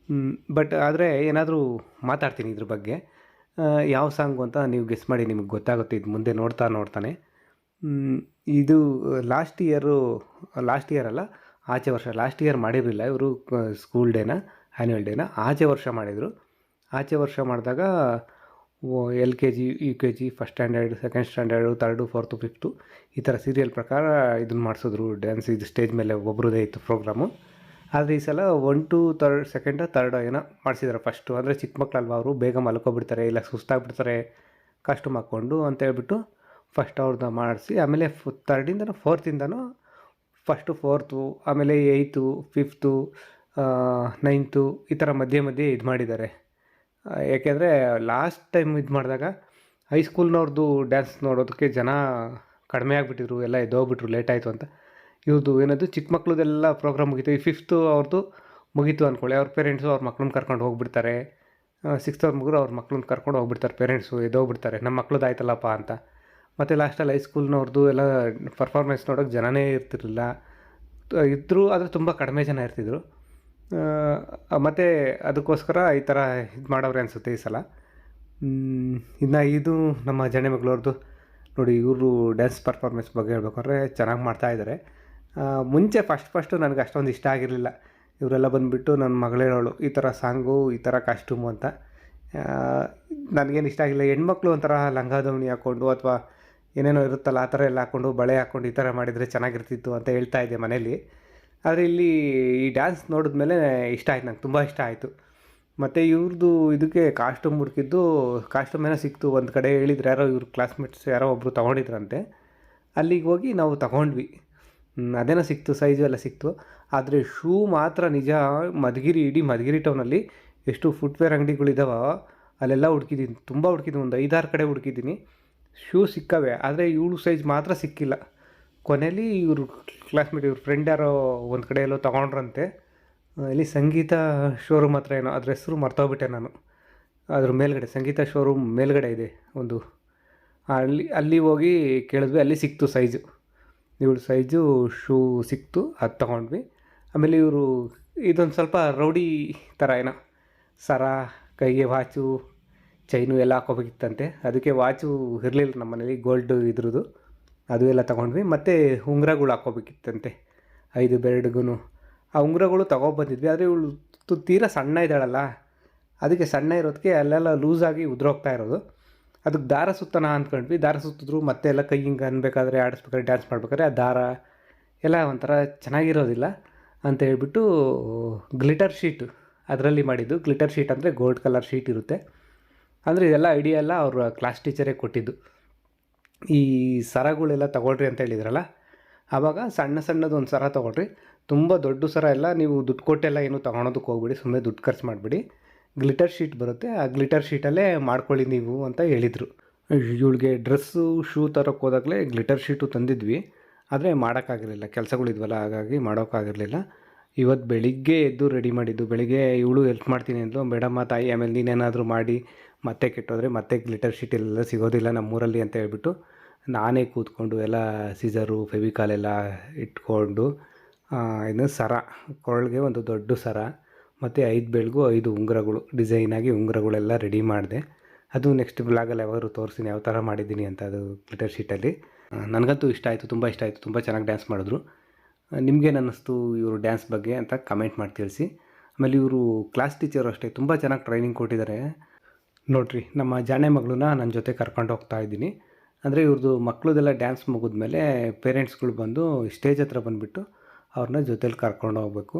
ಬಟ್ ಆದರೆ ಏನಾದರೂ ಮಾತಾಡ್ತೀನಿ ಇದ್ರ ಬಗ್ಗೆ. ಯಾವ ಸಾಂಗು ಅಂತ ನೀವು ಗೆಸ್ ಮಾಡಿ, ನಿಮಗೆ ಗೊತ್ತಾಗುತ್ತೆ ಇದು ಮುಂದೆ ನೋಡ್ತಾನೆ. ಇದು ಲಾಸ್ಟ್ ಇಯರ್ ಅಲ್ಲ, ಆಚೆ ವರ್ಷ. ಲಾಸ್ಟ್ ಇಯರ್ ಮಾಡಿರಲಿಲ್ಲ ಇವರು ಸ್ಕೂಲ್ ಡೇನ, ಆ್ಯನ್ಯುವಲ್ ಡೇನ ಆಚೆ ವರ್ಷ ಮಾಡಿದರು. ಆಚೆ ವರ್ಷ ಮಾಡಿದಾಗ LKG UKG first standard, second standard, 3rd 4th 5th ಈ ಥರ ಸೀರಿಯಲ್ ಪ್ರಕಾರ ಇದನ್ನು ಮಾಡಿಸಿದ್ರು ಡ್ಯಾನ್ಸ್. ಇದು ಸ್ಟೇಜ್ ಮೇಲೆ ಒಬ್ಬರದೇ ಇತ್ತು ಪ್ರೋಗ್ರಾಮು. ಆದರೆ ಈ ಸಲ 1 to 3rd, 2nd 3rd ಏನೋ ಮಾಡಿಸಿದ್ದಾರೆ. ಫಸ್ಟು ಅಂದರೆ ಚಿಕ್ಕ ಮಕ್ಕಳಲ್ವ, ಅವರು ಬೇಗ ಮಲ್ಕೊಬಿಡ್ತಾರೆ, ಇಲ್ಲ ಸುಸ್ತಾಗ್ಬಿಡ್ತಾರೆ ಕಾಸ್ಟ್ಯೂಮ್ ಹಾಕ್ಕೊಂಡು ಅಂತ ಹೇಳ್ಬಿಟ್ಟು ಫಸ್ಟ್ ಅವ್ರದ್ದು ಮಾಡಿಸಿ, ಆಮೇಲೆ 3rd 4th ಫಸ್ಟು 4th, ಆಮೇಲೆ 8th 5th 9th ಈ ಥರ ಮಧ್ಯೆ ಇದು ಮಾಡಿದ್ದಾರೆ. ಯಾಕೆಂದರೆ ಲಾಸ್ಟ್ ಟೈಮ್ ಇದು ಮಾಡಿದಾಗ ಹೈಸ್ಕೂಲ್ನವ್ರದ್ದು ಡ್ಯಾನ್ಸ್ ನೋಡೋದಕ್ಕೆ ಜನ ಕಡಿಮೆ ಆಗಿಬಿಟ್ಟಿದ್ರು, ಎಲ್ಲ ಎದ್ದೋಗ್ಬಿಟ್ರು ಲೇಟ್ ಆಯಿತು ಅಂತ. ಇವ್ರದ್ದು ಏನದು ಚಿಕ್ಕ ಮಕ್ಳದೆಲ್ಲ ಪ್ರೋಗ್ರಾಮ್ ಮುಗೀತು. ಈ 5th ಅವ್ರದ್ದು ಮುಗೀತು ಅಂದ್ಕೊಳ್ಳಿ, ಅವ್ರ ಪೇರೆಂಟ್ಸು ಅವ್ರ ಮಕ್ಳನ್ನ ಕರ್ಕೊಂಡು ಹೋಗ್ಬಿಡ್ತಾರೆ. 6th ಅವ್ರ ಮುಗಿದ್ರು ಅವ್ರ ಮಕ್ಳನ್ನ ಕರ್ಕೊಂಡು ಹೋಗ್ಬಿಡ್ತಾರೆ ಪೇರೆಂಟ್ಸು, ಎದ್ದೋಗ್ಬಿಡ್ತಾರೆ ನಮ್ಮ ಮಕ್ಳದ್ದು ಆಯ್ತಲ್ಲಪ್ಪ ಅಂತ. ಮತ್ತು ಲಾಸ್ಟಲ್ಲಿ ಹೈಸ್ಕೂಲ್ನವ್ರದ್ದು ಎಲ್ಲ ಪರ್ಫಾರ್ಮೆನ್ಸ್ ನೋಡೋಕ್ಕೆ ಜನನೇ ಇರ್ತಿರಲಿಲ್ಲ. ಇದ್ದರು ಆದರೆ ತುಂಬ ಕಡಿಮೆ ಜನ ಇರ್ತಿದ್ರು. ಮತ್ತು ಅದಕ್ಕೋಸ್ಕರ ಈ ಥರ ಇದು ಮಾಡವ್ರೆ ಅನಿಸುತ್ತೆ ಈ ಸಲ. ಇನ್ನು ಇದು ನಮ್ಮ ಜಾಣೆ ಮಗಳವ್ರದ್ದು ನೋಡಿ, ಇವರು ಡ್ಯಾನ್ಸ್ ಪರ್ಫಾರ್ಮೆನ್ಸ್ ಬಗ್ಗೆ ಹೇಳ್ಬೇಕಂದ್ರೆ ಚೆನ್ನಾಗಿ ಮಾಡ್ತಾಯಿದ್ದಾರೆ. ಮುಂಚೆ ಫಸ್ಟು ನನಗೆ ಅಷ್ಟೊಂದು ಇಷ್ಟ ಆಗಿರಲಿಲ್ಲ. ಇವರೆಲ್ಲ ಬಂದುಬಿಟ್ಟು ನನ್ನ ಮಗಳು ಹೇಳೋಳು ಈ ಥರ ಸಾಂಗು, ಈ ಥರ ಕಾಸ್ಟ್ಯೂಮು ಅಂತ. ನನಗೇನು ಇಷ್ಟ ಆಗಿಲ್ಲ. ಹೆಣ್ಮಕ್ಳು ಒಂಥರ ಲಂಗ ದಾವಣಿ ಹಾಕ್ಕೊಂಡು ಅಥವಾ ಏನೇನೋ ಇರುತ್ತಲ್ಲ ಆ ಥರ ಎಲ್ಲ ಹಾಕ್ಕೊಂಡು ಬಳೆ ಹಾಕ್ಕೊಂಡು ಈ ಥರ ಮಾಡಿದರೆ ಚೆನ್ನಾಗಿರ್ತಿತ್ತು ಅಂತ ಹೇಳ್ತಾ ಇದ್ದೆ ಮನೇಲಿ. ಆದರೆ ಇಲ್ಲಿ ಈ ಡ್ಯಾನ್ಸ್ ನೋಡಿದ್ಮೇಲೆ ಇಷ್ಟ ಆಯ್ತು, ನಂಗೆ ತುಂಬ ಇಷ್ಟ ಆಯಿತು. ಮತ್ತು ಇವ್ರದ್ದು ಇದಕ್ಕೆ ಕಾಸ್ಟ್ಯೂಮ್ ಹುಡುಕಿದ್ದು ಕಾಸ್ಟ್ಯೂಮ್ ಏನೋ ಸಿಕ್ತು ಒಂದು ಕಡೆ. ಹೇಳಿದ್ರು ಯಾರೋ ಇವ್ರ ಕ್ಲಾಸ್ಮೇಟ್ಸ್ ಯಾರೋ ಒಬ್ಬರು ತೊಗೊಂಡಿದ್ರಂತೆ. ಅಲ್ಲಿಗೆ ಹೋಗಿ ನಾವು ತಗೊಂಡ್ವಿ. ಅದೇನೋ ಸಿಕ್ತು, ಸೈಜು ಎಲ್ಲ ಸಿಕ್ತು. ಆದರೆ ಶೂ ಮಾತ್ರ ನಿಜ ಇಡೀ ಮಧುಗಿರಿ ಟೌನಲ್ಲಿ ಎಷ್ಟು ಫುಟ್ವೇರ್ ಅಂಗಡಿಗಳಿದ್ದಾವೆ ಅಲ್ಲೆಲ್ಲ ಹುಡುಕಿದ್ದೀನಿ, ತುಂಬ ಹುಡುಕಿದ್ದೀನಿ, ಒಂದು 5-6 ಕಡೆ ಹುಡುಕಿದ್ದೀನಿ. ಶೂ ಸಿಕ್ಕವೆ, ಆದರೆ ಇವಳು ಸೈಜ್ ಮಾತ್ರ ಸಿಕ್ಕಿಲ್ಲ. ಕೊನೆಯಲ್ಲಿ ಇವರು ಕ್ಲಾಸ್ಮೇಟ್ ಇವ್ರ ಫ್ರೆಂಡ್ ಯಾರೋ ಒಂದು ಕಡೆ ಎಲ್ಲೋ ತೊಗೊಂಡ್ರಂತೆ. ಇಲ್ಲಿ ಸಂಗೀತ ಶೋರೂಮ್ ಹತ್ರ ಏನೋ, ಅದ್ರ ಹೆಸರು ಮರ್ತೋಗ್ಬಿಟ್ಟೆ ನಾನು. ಅದ್ರ ಮೇಲ್ಗಡೆ ಸಂಗೀತ ಶೋರೂಮ್ ಮೇಲ್ಗಡೆ ಇದೆ ಒಂದು, ಅಲ್ಲಿ ಹೋಗಿ ಕೇಳಿದ್ವಿ, ಅಲ್ಲಿ ಸಿಕ್ತು ಸೈಜು. ಇವಳು ಸೈಜು ಶೂ ಸಿಕ್ತು, ಅದು ತೊಗೊಂಡ್ವಿ. ಆಮೇಲೆ ಇವರು ಇದೊಂದು ಸ್ವಲ್ಪ ರೌಡಿ ಥರ ಏನೋ ಸರ, ಕೈಗೆ ವಾಚು, ಚೈನು ಎಲ್ಲ ಹಾಕೋಬೇಕಿತ್ತಂತೆ. ಅದಕ್ಕೆ ವಾಚು ಇರಲಿಲ್ಲ ನಮ್ಮ ಮನೇಲಿ, ಗೋಲ್ಡ್ ಇದ್ರದ್ದು, ಅದು ಎಲ್ಲ ತೊಗೊಂಡ್ವಿ. ಮತ್ತು ಉಂಗುರಗಳು ಹಾಕ್ಕೋಬೇಕಿತ್ತಂತೆ 5 ಬೆರಡಿಗೂ. ಆ ಉಂಗುರಗಳು ತೊಗೊಬಂದಿದ್ವಿ. ಆದರೆ ಇವಳು ತೀರಾ ಸಣ್ಣ ಇದ್ದಾಳಲ್ಲ, ಅದಕ್ಕೆ ಸಣ್ಣ ಇರೋದಕ್ಕೆ ಅಲ್ಲೆಲ್ಲ ಲೂಸಾಗಿ ಉದುರೋಗ್ತಾ ಇರೋದು. ಅದಕ್ಕೆ ದಾರ ಸುತ್ತೋಣ ಅಂದ್ಕೊಂಡ್ವಿ. ದಾರ ಸುತ್ತಿದ್ರು ಮತ್ತೆ ಎಲ್ಲ ಕೈ ಹಿಂಗೆ ಅನ್ಬೇಕಾದ್ರೆ, ಆಡಿಸ್ಬೇಕಾದ್ರೆ, ಡ್ಯಾನ್ಸ್ ಮಾಡ್ಬೇಕಾದ್ರೆ ಆ ದಾರ ಎಲ್ಲ ಒಂಥರ ಚೆನ್ನಾಗಿರೋದಿಲ್ಲ ಅಂತ ಹೇಳ್ಬಿಟ್ಟು ಗ್ಲಿಟರ್ ಶೀಟು ಅದರಲ್ಲಿ ಮಾಡಿದ್ದು. ಗ್ಲಿಟರ್ ಶೀಟ್ ಅಂದರೆ ಗೋಲ್ಡ್ ಕಲರ್ ಶೀಟ್ ಇರುತ್ತೆ. ಅಂದರೆ ಇದೆಲ್ಲ ಐಡಿಯಾ ಎಲ್ಲ ಅವ್ರ ಕ್ಲಾಸ್ ಟೀಚರೇ ಕೊಟ್ಟಿದ್ದು. ಈ ಸರಗಳೆಲ್ಲ ತೊಗೊಳ್ರಿ ಅಂತ ಹೇಳಿದ್ರಲ್ಲ, ಆವಾಗ ಸಣ್ಣದು ಒಂದು ಸರ ತೊಗೊಳ್ರಿ, ತುಂಬ ದೊಡ್ಡ ಸರ ಎಲ್ಲ ನೀವು ದುಡ್ಡು ಕೊಟ್ಟೆಲ್ಲ ಏನು ತೊಗೊಳೋದಕ್ಕೆ ಹೋಗ್ಬಿಡಿ, ಸುಮ್ಮನೆ ದುಡ್ಡು ಖರ್ಚು ಮಾಡಿಬಿಡಿ. ಗ್ಲಿಟರ್ ಶೀಟ್ ಬರುತ್ತೆ, ಆ ಗ್ಲಿಟರ್ ಶೀಟಲ್ಲೇ ಮಾಡ್ಕೊಳ್ಳಿ ನೀವು ಅಂತ ಹೇಳಿದರು. ಇವಳಿಗೆ ಡ್ರೆಸ್ಸು ಶೂ ತರೋಕ್ಕೆ ಹೋದಾಗಲೇ ಗ್ಲಿಟರ್ ಶೀಟು ತಂದಿದ್ವಿ. ಆದರೆ ಮಾಡೋಕ್ಕಾಗಿರಲಿಲ್ಲ, ಕೆಲಸಗಳಿದ್ವಲ್ಲ, ಹಾಗಾಗಿ ಮಾಡೋಕ್ಕಾಗಿರಲಿಲ್ಲ. ಇವತ್ತು ಬೆಳಿಗ್ಗೆ ಎದ್ದು ರೆಡಿ ಮಾಡಿದ್ದು. ಬೆಳಿಗ್ಗೆ ಇವಳು ಹೆಲ್ಪ್ ಮಾಡ್ತೀನಿ ಅಂದ್ಲು, ಮೇಡಮ್ಮ ತಾಯಿ, ಆಮೇಲೆ ನೀನೇನಾದರೂ ಮಾಡಿ ಮತ್ತೆ ಕೆಟ್ಟೋದ್ರೆ ಮತ್ತೆ ಗ್ಲಿಟರ್ ಶೀಟ್ ಎಲ್ಲ ಸಿಗೋದಿಲ್ಲ ನಮ್ಮೂರಲ್ಲಿ ಅಂತ ಹೇಳ್ಬಿಟ್ಟು ನಾನೇ ಕೂತ್ಕೊಂಡು ಎಲ್ಲ ಸೀಸರು ಫೆವಿಕಾಲೆಲ್ಲ ಇಟ್ಕೊಂಡು ಇನ್ನು ಸರ, ಕೊರಳಿಗೆ ಒಂದು ದೊಡ್ಡ ಸರ ಮತ್ತು 5 ಬೆಳಗು 5 ಉಂಗುರಗಳು, ಡಿಸೈನಾಗಿ ಉಂಗುರಗಳೆಲ್ಲ ರೆಡಿ ಮಾಡಿದೆ. ಅದು ನೆಕ್ಸ್ಟ್ ಬ್ಲಾಗಲ್ಲಿ ಯಾವಾಗಲೂ ತೋರಿಸ್ತೀನಿ ಯಾವ ಥರ ಮಾಡಿದ್ದೀನಿ ಅಂತ. ಅದು ಗ್ಲಿಟರ್ ಶೀಟಲ್ಲಿ ನನಗಂತೂ ಇಷ್ಟ ಆಯಿತು, ತುಂಬ ಇಷ್ಟ ಆಯಿತು. ತುಂಬ ಚೆನ್ನಾಗಿ ಡ್ಯಾನ್ಸ್ ಮಾಡಿದ್ರು. ನಿಮಗೇನು ಅನ್ನಿಸ್ತು ಇವರು ಡ್ಯಾನ್ಸ್ ಬಗ್ಗೆ ಅಂತ ಕಮೆಂಟ್ ಮಾಡಿ ತಿಳಿಸಿ. ಆಮೇಲೆ ಇವರು ಕ್ಲಾಸ್ ಟೀಚರು ಅಷ್ಟೇ ತುಂಬ ಚೆನ್ನಾಗಿ ಟ್ರೈನಿಂಗ್ ಕೊಟ್ಟಿದ್ದಾರೆ. ನೋಡಿರಿ, ನಮ್ಮ ಜಾಣೆ ಮಗಳನ್ನ ನನ್ನ ಜೊತೆ ಕರ್ಕೊಂಡು ಹೋಗ್ತಾ ಇದ್ದೀನಿ. ಅಂದರೆ ಇವ್ರದ್ದು ಮಕ್ಕಳದೆಲ್ಲ ಡ್ಯಾನ್ಸ್ ಮುಗಿದ್ಮೇಲೆ ಪೇರೆಂಟ್ಸ್ಗಳು ಬಂದು ಸ್ಟೇಜ್ ಹತ್ರ ಬಂದುಬಿಟ್ಟು ಅವ್ರನ್ನ ಜೊತೇಲಿ ಕರ್ಕೊಂಡು ಹೋಗ್ಬೇಕು.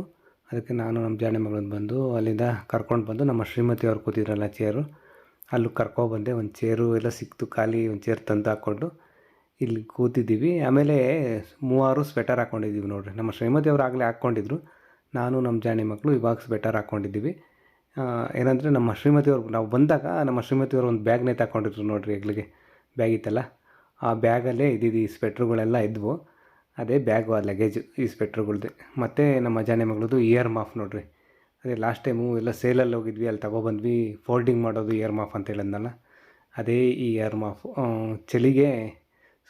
ಅದಕ್ಕೆ ನಾನು ನಮ್ಮ ಜಾಣೆ ಮಗಳನ್ನ ಬಂದು ಅಲ್ಲಿಂದ ಕರ್ಕೊಂಡು ಬಂದು ನಮ್ಮ ಶ್ರೀಮತಿ ಅವ್ರು ಕೂತಿದ್ರಲ್ಲ ಚೇರು, ಅಲ್ಲಿ ಕರ್ಕೊಬಂದೆ. ಒಂದು ಚೇರು ಎಲ್ಲ ಸಿಕ್ತು, ಖಾಲಿ ಒಂದು ಚೇರ್ ತಂದು ಹಾಕ್ಕೊಂಡು ಇಲ್ಲಿ ಕೂತಿದ್ದೀವಿ. ಆಮೇಲೆ 3 ಸ್ವೆಟರ್ ಹಾಕ್ಕೊಂಡಿದ್ದೀವಿ ನೋಡಿರಿ. ನಮ್ಮ ಶ್ರೀಮತಿ ಅವರು ಆಗಲೇ ಹಾಕ್ಕೊಂಡಿದ್ರು, ನಾನು ನಮ್ಮ ಜಾಣೆ ಮಕ್ಕಳು ಇವಾಗ ಸ್ವೆಟರ್ ಹಾಕ್ಕೊಂಡಿದ್ದೀವಿ. ಏನಂದರೆ ನಮ್ಮ ಶ್ರೀಮತಿಯವ್ರು ನಾವು ಬಂದಾಗ ನಮ್ಮ ಶ್ರೀಮತಿಯವರು ಒಂದು ಬ್ಯಾಗ್ನೇ ತಗೊಂಡಿದ್ರು ನೋಡಿರಿ, ಹೆಗ್ಲಿಗೆ ಬ್ಯಾಗ್ ಇತ್ತಲ್ಲ, ಆ ಬ್ಯಾಗಲ್ಲೇ ಈ ಸ್ವೆಟ್ರುಗಳೆಲ್ಲ ಇದ್ವು. ಅದೇ ಬ್ಯಾಗು, ಆ ಲಗೇಜು ಈ ಸ್ವೆಟ್ರುಗಳ್ದು. ಮತ್ತು ನಮ್ಮ ಜಾಣೆ ಮಗಳದ್ದು ಇಯರ್ ಮಾಫ್ ನೋಡಿರಿ, ಅದೇ ಲಾಸ್ಟ್ ಟೈಮು ಎಲ್ಲ ಸೇಲಲ್ಲಿ ಹೋಗಿದ್ವಿ, ಅಲ್ಲಿ ತೊಗೊಬಂದ್ವಿ. ಫೋಲ್ಡಿಂಗ್ ಮಾಡೋದು ಇಯರ್ ಮಾಫ್ ಅಂತ ಹೇಳಿದ್ನಲ್ಲ, ಅದೇ ಈ ಇಯರ್ ಮಾಫು. ಚಳಿಗೆ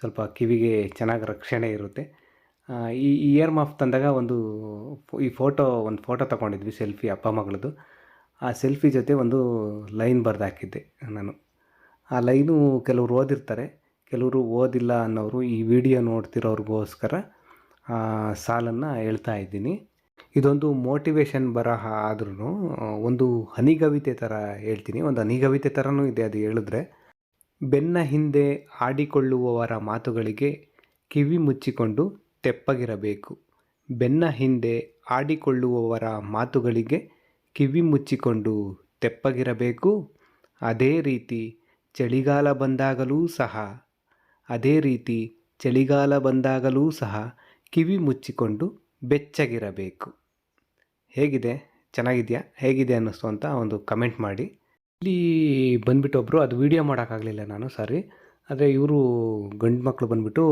ಸ್ವಲ್ಪ ಕಿವಿಗೆ ಚೆನ್ನಾಗಿ ರಕ್ಷಣೆ ಇರುತ್ತೆ. ಈ ಇಯರ್ ಮಾಫ್ ತಂದಾಗ ಒಂದು ಫೋಟೋ ತೊಗೊಂಡಿದ್ವಿ, ಸೆಲ್ಫಿ ಅಪ್ಪ ಮಗಳದ್ದು. ಆ ಸೆಲ್ಫಿ ಜೊತೆ ಒಂದು ಲೈನ್ ಬರೆದು ಹಾಕಿದ್ದೆ ನಾನು. ಆ ಲೈನು ಕೆಲವರು ಓದಿರ್ತಾರೆ, ಕೆಲವರು ಓದಿಲ್ಲ ಅನ್ನೋರು ಈ ವಿಡಿಯೋ ನೋಡ್ತಿರೋರಿಗೋಸ್ಕರ ಆ ಸಾಲನ್ನು ಹೇಳ್ತಾ ಇದ್ದೀನಿ. ಇದೊಂದು ಮೋಟಿವೇಶನ್ ಬರಹ ಆದ್ರೂ ಒಂದು ಹನಿಗವಿತೆ ಥರ ಹೇಳ್ತೀನಿ. ಒಂದು ಹನಿಗವಿತೆ ಥರನೂ ಇದೆ ಅದು ಹೇಳಿದ್ರೆ. ಬೆನ್ನ ಹಿಂದೆ ಆಡಿಕೊಳ್ಳುವವರ ಮಾತುಗಳಿಗೆ ಕಿವಿ ಮುಚ್ಚಿಕೊಂಡು ತೆಪ್ಪಗಿರಬೇಕು. ಬೆನ್ನ ಹಿಂದೆ ಆಡಿಕೊಳ್ಳುವವರ ಮಾತುಗಳಿಗೆ ಕಿವಿ ಮುಚ್ಚಿಕೊಂಡು ತೆಪ್ಪಗಿರಬೇಕು. ಅದೇ ರೀತಿ ಚಳಿಗಾಲ ಬಂದಾಗಲೂ ಸಹ ಕಿವಿ ಮುಚ್ಚಿಕೊಂಡು ಬೆಚ್ಚಗಿರಬೇಕು. ಹೇಗಿದೆ? ಚೆನ್ನಾಗಿದೆಯಾ? ಹೇಗಿದೆ ಅನ್ನಿಸ್ತು ಅಂತ ಒಂದು ಕಮೆಂಟ್ ಮಾಡಿ. ಇಲ್ಲಿ ಬಂದುಬಿಟ್ಟು ಒಬ್ಬರು, ಅದು ವೀಡಿಯೋ ಮಾಡೋಕ್ಕಾಗಲಿಲ್ಲ ನಾನು, ಸಾರಿ. ಆದರೆ ಇವರು ಗಂಡು ಮಕ್ಕಳು ಬಂದುಬಿಟ್ಟು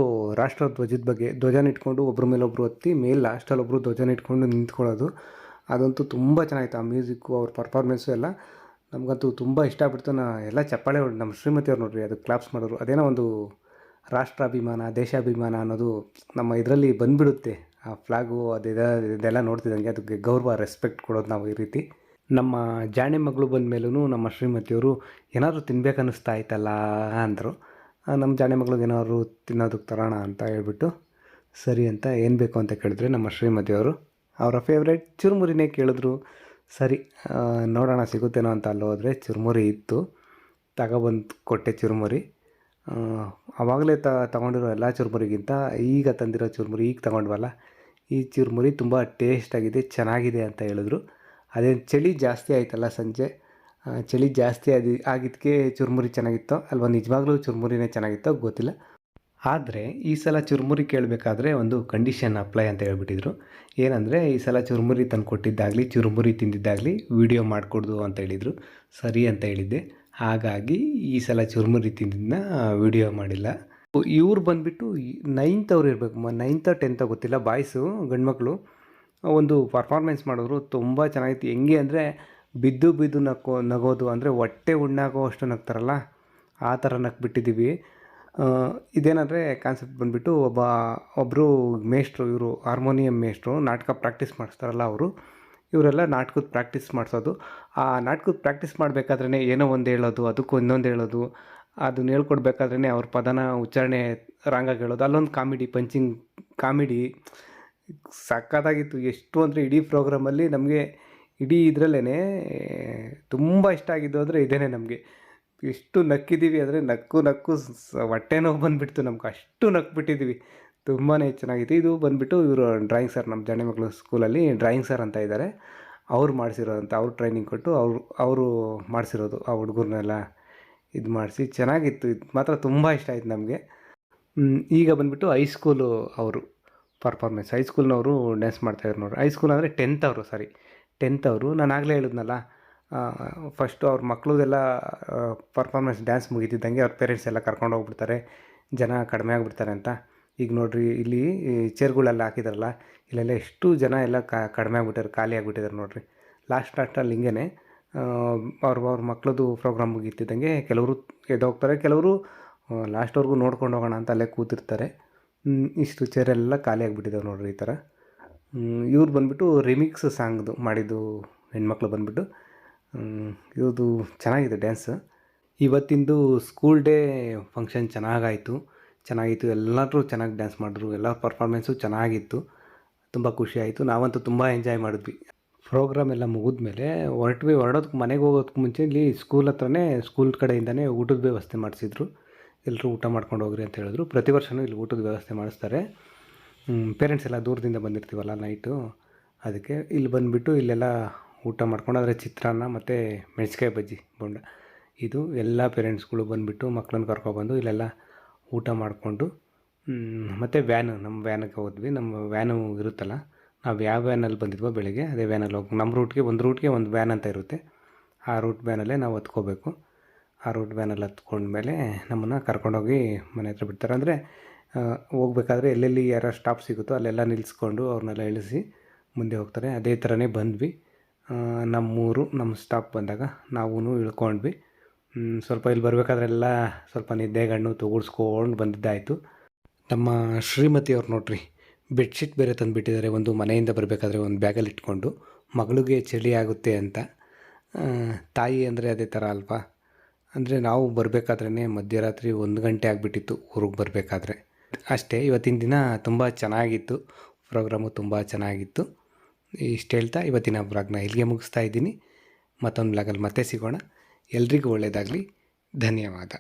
ರಾಷ್ಟ್ರ ಧ್ವಜದ ಬಗ್ಗೆ ಧ್ವಜನ ಇಟ್ಕೊಂಡು ಒಬ್ಬರ ಮೇಲೊಬ್ಬರು ಹತ್ತಿ ಮೇಲೆ ಲಾಸ್ಟಲ್ಲಿ ಒಬ್ಬರು ಧ್ವಜನ ಇಟ್ಕೊಂಡು ನಿಂತ್ಕೊಳ್ಳೋದು, ಅದಂತೂ ತುಂಬ ಚೆನ್ನಾಗಿತ್ತು. ಆ ಮ್ಯೂಸಿಕ್ಕು, ಅವ್ರ ಪರ್ಫಾರ್ಮೆನ್ಸು ಎಲ್ಲ ನಮಗಂತೂ ತುಂಬ ಇಷ್ಟ ಆಗ್ಬಿಡ್ತು. ಎಲ್ಲ ಚಪ್ಪಾಳೆ ನಮ್ಮ ಶ್ರೀಮತಿಯವ್ರು ನೋಡಿರಿ, ಅದು ಕ್ಲಾಪ್ಸ್ ಮಾಡೋರು. ಅದೇನೋ ಒಂದು ರಾಷ್ಟ್ರಾಭಿಮಾನ, ದೇಶಾಭಿಮಾನ ಅನ್ನೋದು ನಮ್ಮ ಇದರಲ್ಲಿ ಬಂದುಬಿಡುತ್ತೆ. ಆ ಫ್ಲಾಗು ಇದೆಲ್ಲ ನೋಡ್ತಿದ್ದಂಗೆ ಅದಕ್ಕೆ ಗೌರವ, ರೆಸ್ಪೆಕ್ಟ್ ಕೊಡೋದು ನಾವು ಈ ರೀತಿ. ನಮ್ಮ ಜಾಣೆ ಮಗಳು ಬಂದ ಮೇಲೂ ನಮ್ಮ ಶ್ರೀಮತಿಯವರು ಏನಾದರೂ ತಿನ್ಬೇಕನ್ನಿಸ್ತಾ ಆಯ್ತಲ್ಲ ಅಂದರು. ನಮ್ಮ ಜಾಣೆ ಮಗಳಿಗೆ ಏನಾದ್ರು ತಿನ್ನೋದಕ್ಕೆ ತರೋಣ ಅಂತ ಹೇಳ್ಬಿಟ್ಟು ಸರಿ ಅಂತ ಏನು ಬೇಕು ಅಂತ ಕೇಳಿದ್ರೆ ನಮ್ಮ ಶ್ರೀಮತಿಯವರು ಅವರ ಫೇವ್ರೇಟ್ ಚುರುಮುರಿನೇ ಕೇಳಿದ್ರು. ಸರಿ ನೋಡೋಣ ಸಿಗುತ್ತೇನೋ ಅಂತ ಅಲ್ಲಿ ಹೋದರೆ ಚುರುಮುರಿ ಇತ್ತು. ತಗೊಬಂದು ಕೊಟ್ಟೆ ಚುರುಮುರಿ. ಆವಾಗಲೇ ತಗೊಂಡಿರೋ ಎಲ್ಲ ಚುರುಮುರಿಗಿಂತ ಈಗ ತಂದಿರೋ ಚುರುಮುರಿ ಈಗ ತಗೊಂಡ್ವಲ್ಲ, ಈ ಚುರುಮುರಿ ತುಂಬ ಟೇಸ್ಟಾಗಿದೆ, ಚೆನ್ನಾಗಿದೆ ಅಂತ ಹೇಳಿದ್ರು. ಅದೇನು ಚಳಿ ಜಾಸ್ತಿ ಆಯ್ತಲ್ಲ ಸಂಜೆ, ಚಳಿ ಜಾಸ್ತಿ ಆಗಿದ್ದಕ್ಕೆ ಚುರುಮುರಿ ಚೆನ್ನಾಗಿತ್ತೋ ಅಲ್ವಾ, ನಿಜವಾಗ್ಲೂ ಚುರುಮುರಿನೇ ಚೆನ್ನಾಗಿತ್ತೋ ಗೊತ್ತಿಲ್ಲ. ಆದರೆ ಈ ಸಲ ಚುರುಮುರಿ ಕೇಳಬೇಕಾದ್ರೆ ಒಂದು ಕಂಡೀಷನ್ ಅಪ್ಲೈ ಅಂತ ಹೇಳ್ಬಿಟ್ಟಿದ್ರು. ಏನಂದರೆ ಈ ಸಲ ಚುರುಮುರಿ ತಂದು ಕೊಟ್ಟಿದ್ದಾಗಲಿ, ಚುರುಮುರಿ ತಿಂದಿದ್ದಾಗಲಿ ವಿಡಿಯೋ ಮಾಡಿಕೊಡ್ದು ಅಂತ ಹೇಳಿದರು. ಸರಿ ಅಂತ ಹೇಳಿದ್ದೆ. ಹಾಗಾಗಿ ಈ ಸಲ ಚುರುಮುರಿ ತಿಂದಿದ್ದನ್ನ ವಿಡಿಯೋ ಮಾಡಿಲ್ಲ. ಇವ್ರು ಬಂದುಬಿಟ್ಟು 9th ಅವ್ರು ಇರಬೇಕು, 9th 10th ಗೊತ್ತಿಲ್ಲ, ಬಾಯ್ಸು ಗಂಡ್ಮಕ್ಳು ಒಂದು ಪರ್ಫಾರ್ಮೆನ್ಸ್ ಮಾಡಿದ್ರು. ತುಂಬ ಚೆನ್ನಾಗಿತ್ತು. ಹೆಂಗೆ ಅಂದರೆ ಬಿದ್ದು ಬಿದ್ದು ನಗೋದು, ಅಂದರೆ ಹೊಟ್ಟೆ ಹುಣ್ಣಾಗೋ ಅಷ್ಟು ನಗ್ತಾರಲ್ಲ ಆ ಥರ ನಗ್ಬಿಟ್ಟಿದ್ದೀವಿ. ಇದೇನಂದರೆ ಕಾನ್ಸೆಪ್ಟ್ ಬಂದುಬಿಟ್ಟು ಒಬ್ಬರು ಮೇಷ್ಟ್ರು, ಇವರು ಹಾರ್ಮೋನಿಯಂ ಮೇಷ್ಟ್ರು, ನಾಟಕ ಪ್ರಾಕ್ಟೀಸ್ ಮಾಡಿಸ್ತಾರಲ್ಲ ಅವರು, ಇವರೆಲ್ಲ ನಾಟಕದ ಪ್ರಾಕ್ಟೀಸ್ ಮಾಡಿಸೋದು. ಆ ನಾಟಕದ ಪ್ರಾಕ್ಟೀಸ್ ಮಾಡಬೇಕಾದ್ರೇ ಏನೋ ಒಂದು ಹೇಳೋದು, ಅದಕ್ಕೂ ಇನ್ನೊಂದು ಹೇಳೋದು, ಅದನ್ನ ಹೇಳ್ಕೊಡ್ಬೇಕಾದ್ರೇ ಅವ್ರ ಪದನ ಉಚ್ಚಾರಣೆ ರಾಂಗಾಗಿ ಹೇಳೋದು. ಅಲ್ಲೊಂದು ಪಂಚಿಂಗ್ ಕಾಮಿಡಿ ಸಕ್ಕತ್ತಾಗಿತ್ತು. ಎಷ್ಟು ಅಂದರೆ ಇಡೀ ಪ್ರೋಗ್ರಾಮಲ್ಲಿ ನಮಗೆ ಇಡೀ ಇದರಲ್ಲೇ ತುಂಬ ಇಷ್ಟ ಆಗಿದ್ದು ಅಂದರೆ ಇದೇನೆ. ನಮಗೆ ಎಷ್ಟು ನಕ್ಕಿದ್ದೀವಿ ಅಂದರೆ ನಕ್ಕು ಹೊಟ್ಟೆ ನೋವು ಬಂದುಬಿಡ್ತು ನಮ್ಗೆ, ಅಷ್ಟು ನಕ್ಬಿಟ್ಟಿದ್ದೀವಿ. ತುಂಬಾ ಚೆನ್ನಾಗಿತ್ತು. ಇದು ಬಂದುಬಿಟ್ಟು ಇವರು ಡ್ರಾಯಿಂಗ್ ಸರ್, ನಮ್ಮ ಜಡೆ ಮಕ್ಕಳು ಸ್ಕೂಲಲ್ಲಿ ಡ್ರಾಯಿಂಗ್ ಸರ್ ಅಂತ ಇದ್ದಾರೆ. ಅವ್ರು ಮಾಡಿಸಿರೋದಂತ, ಅವ್ರು ಟ್ರೈನಿಂಗ್ ಕೊಟ್ಟು ಅವರು ಮಾಡಿಸಿರೋದು ಆ ಹುಡುಗರನ್ನೆಲ್ಲ ಇದು ಮಾಡಿಸಿ. ಚೆನ್ನಾಗಿತ್ತು. ಇದು ಮಾತ್ರ ತುಂಬ ಇಷ್ಟ ಆಯಿತು ನಮಗೆ. ಈಗ ಬಂದುಬಿಟ್ಟು ಹೈಸ್ಕೂಲು ಅವರು ಪರ್ಫಾರ್ಮೆನ್ಸ್, ಹೈಸ್ಕೂಲ್ನವರು ಡ್ಯಾನ್ಸ್ ಮಾಡ್ತಾಯಿದ್ರು ನೋಡ್ರಿ. ಹೈಸ್ಕೂಲ್ ಅಂದರೆ 10th ಅವರು, ಸಾರಿ 10th ಅವರು. ನಾನು ಆಗಲೇ ಹೇಳಿದ್ನಲ್ಲ, ಫಸ್ಟು ಅವ್ರ ಮಕ್ಕಳದೆಲ್ಲ ಪರ್ಫಾರ್ಮೆನ್ಸ್ ಡ್ಯಾನ್ಸ್ ಮುಗಿತಿದ್ದಂಗೆ ಅವ್ರ ಪೇರೆಂಟ್ಸ್ ಎಲ್ಲ ಕರ್ಕೊಂಡು ಹೋಗ್ಬಿಡ್ತಾರೆ, ಜನ ಕಡಿಮೆ ಆಗಿಬಿಡ್ತಾರೆ ಅಂತ. ಈಗ ನೋಡಿರಿ ಇಲ್ಲಿ ಚೇರ್ಗಳೆಲ್ಲ ಹಾಕಿದಾರಲ್ಲ, ಇಲ್ಲೆಲ್ಲ ಎಷ್ಟು ಜನ ಎಲ್ಲ ಕಡಿಮೆ ಆಗಿಬಿಟ್ಟಾರೆ, ಖಾಲಿ ಆಗಿಬಿಟ್ಟಿದ್ದಾರೆ ನೋಡಿರಿ. ಲಾಸ್ಟಲ್ಲಿ ಹಿಂಗೇ ಅವ್ರ ಮಕ್ಕಳದು ಪ್ರೋಗ್ರಾಮ್ ಮುಗಿತಿದ್ದಂಗೆ ಕೆಲವರು ಎದ್ದೋಗ್ತಾರೆ, ಕೆಲವರು ಲಾಸ್ಟ್ವರೆಗೂ ನೋಡ್ಕೊಂಡು ಹೋಗೋಣ ಅಂತ ಅಲ್ಲೇ ಕೂತಿರ್ತಾರೆ. ಇಷ್ಟು ಚೇರೆಲ್ಲ ಖಾಲಿ ಆಗಿಬಿಟ್ಟಿದ್ದಾವೆ ನೋಡಿರಿ ಈ ಥರ. ಇವ್ರು ಬಂದುಬಿಟ್ಟು ರಿಮಿಕ್ಸ್ ಸಾಂಗ್ದು ಮಾಡಿದ್ದು ಹೆಣ್ಮಕ್ಳು ಬಂದುಬಿಟ್ಟು. ಇವ್ರದ್ದು ಚೆನ್ನಾಗಿದೆ ಡ್ಯಾನ್ಸ್. ಇವತ್ತಿಂದು ಸ್ಕೂಲ್ ಡೇ ಫಂಕ್ಷನ್ ಚೆನ್ನಾಗಿತ್ತು. ಎಲ್ಲರೂ ಚೆನ್ನಾಗಿ ಡ್ಯಾನ್ಸ್ ಮಾಡಿದ್ರು, ಎಲ್ಲ ಪರ್ಫಾರ್ಮೆನ್ಸು ಚೆನ್ನಾಗಿತ್ತು. ತುಂಬ ಖುಷಿ ಆಯಿತು. ನಾವಂತೂ ತುಂಬ ಎಂಜಾಯ್ ಮಾಡಿದ್ವಿ. ಪ್ರೋಗ್ರಾಮ್ ಎಲ್ಲ ಮುಗಿದ್ಮೇಲೆ ಹೊರಡೋದಕ್ಕೆ ಮನೆಗೆ ಹೋಗೋದಕ್ಕೆ ಮುಂಚೆ ಇಲ್ಲಿ ಸ್ಕೂಲ್ ಹತ್ರನೇ, ಸ್ಕೂಲ್ ಕಡೆಯಿಂದನೇ ಊಟದ ವ್ಯವಸ್ಥೆ ಮಾಡಿಸಿದ್ರು. ಎಲ್ಲರೂ ಊಟ ಮಾಡ್ಕೊಂಡು ಹೋಗ್ರಿ ಅಂತ ಹೇಳಿದ್ರು. ಪ್ರತಿ ವರ್ಷವೂ ಇಲ್ಲಿ ಊಟದ ವ್ಯವಸ್ಥೆ ಮಾಡಿಸ್ತಾರೆ. ಪೇರೆಂಟ್ಸ್ ಎಲ್ಲ ದೂರದಿಂದ ಬಂದಿರ್ತೀವಲ್ಲ ನೈಟು, ಅದಕ್ಕೆ ಇಲ್ಲಿ ಬಂದುಬಿಟ್ಟು ಇಲ್ಲೆಲ್ಲ ಊಟ ಮಾಡ್ಕೊಂಡು, ಆದರೆ ಚಿತ್ರಾನ್ನ ಮತ್ತು ಮೆಣಸಿನ್ಕಾಯಿ ಬಜ್ಜಿ ಬೋಂಡ, ಇದು ಎಲ್ಲ ಪೇರೆಂಟ್ಸ್ಗಳು ಬಂದುಬಿಟ್ಟು ಮಕ್ಕಳನ್ನ ಕರ್ಕೊಬಂದು ಇಲ್ಲೆಲ್ಲ ಊಟ ಮಾಡಿಕೊಂಡು, ಮತ್ತು ನಮ್ಮ ವ್ಯಾನಿಗೆ ಹೋದ್ವಿ. ನಮ್ಮ ವ್ಯಾನು ಇರುತ್ತಲ್ಲ, ನಾವು ಯಾವ ವ್ಯಾನಲ್ಲಿ ಬಂದಿದ್ವೋ ಬೆಳಗ್ಗೆ ಅದೇ ವ್ಯಾನಲ್ಲಿ ಹೋಗಿ, ನಮ್ಮ ಒಂದು ರೂಟ್ಗೆ ಒಂದು ವ್ಯಾನ್ ಅಂತ ಇರುತ್ತೆ, ಆ ರೂಟ್ ವ್ಯಾನಲ್ಲೇ ನಾವು ಹತ್ಕೋಬೇಕು. ಆ ರೂಟ್ ವ್ಯಾನಲ್ಲಿ ಹತ್ಕೊಂಡ್ಮೇಲೆ ನಮ್ಮನ್ನು ಕರ್ಕೊಂಡೋಗಿ ಮನೆ ಹತ್ರ ಬಿಡ್ತಾರೆ. ಅಂದರೆ ಹೋಗ್ಬೇಕಾದ್ರೆ ಎಲ್ಲೆಲ್ಲಿ ಯಾರು ಸ್ಟಾಪ್ ಸಿಗುತ್ತೋ ಅಲ್ಲೆಲ್ಲ ನಿಲ್ಲಿಸ್ಕೊಂಡು ಅವ್ರನ್ನೆಲ್ಲ ಇಳಿಸಿ ಮುಂದೆ ಹೋಗ್ತಾರೆ. ಅದೇ ಥರನೇ ಬಂದ್ವಿ. ನಮ್ಮ ಸ್ಟಾಪ್ ಬಂದಾಗ ನಾವೂ ಇಳ್ಕೊಂಡ್ವಿ. ಸ್ವಲ್ಪ ಇಲ್ಲಿ ಬರಬೇಕಾದ್ರೆಲ್ಲ ಸ್ವಲ್ಪ ನಿದ್ದೆಗಣ್ಣು ತೋಗಿಸ್ಕೊಂಡು ಬಂದಿದ್ದಾಯಿತು. ನಮ್ಮ ಶ್ರೀಮತಿಯವ್ರು ನೋಡ್ರಿ, ಬೆಡ್ಶೀಟ್ ಬೇರೆ ತಂದುಬಿಟ್ಟಿದ್ದಾರೆ. ಒಂದು ಮನೆಯಿಂದ ಬರಬೇಕಾದ್ರೆ ಒಂದು ಬ್ಯಾಗಲ್ಲಿ ಇಟ್ಕೊಂಡು, ಮಗಳಿಗೆ ಚಳಿ ಆಗುತ್ತೆ ಅಂತ. ತಾಯಿ ಅಂದರೆ ಅದೇ ಥರ ಅಲ್ವಾ. ಅಂದರೆ ನಾವು ಬರಬೇಕಾದ್ರೇ ಮಧ್ಯರಾತ್ರಿ 1 ಗಂಟೆ ಆಗಿಬಿಟ್ಟಿತ್ತು ಊರಿಗೆ ಬರಬೇಕಾದ್ರೆ. ಅಷ್ಟೇ, ಇವತ್ತಿನ ದಿನ ತುಂಬ ಚೆನ್ನಾಗಿತ್ತು, ಪ್ರೋಗ್ರಾಮು ತುಂಬ ಚೆನ್ನಾಗಿತ್ತು. ಇಷ್ಟು ಹೇಳ್ತಾ ಇವತ್ತಿನ ವ್ಲಾಗ್ನ ಇಲ್ಲಿಗೆ ಮುಗಿಸ್ತಾ ಇದ್ದೀನಿ. ಮತ್ತೊಂದು ವ್ಲಾಗಲ್ಲಿ ಮತ್ತೆ ಸಿಗೋಣ. ಎಲ್ರಿಗೂ ಒಳ್ಳೆಯದಾಗಲಿ. ಧನ್ಯವಾದ.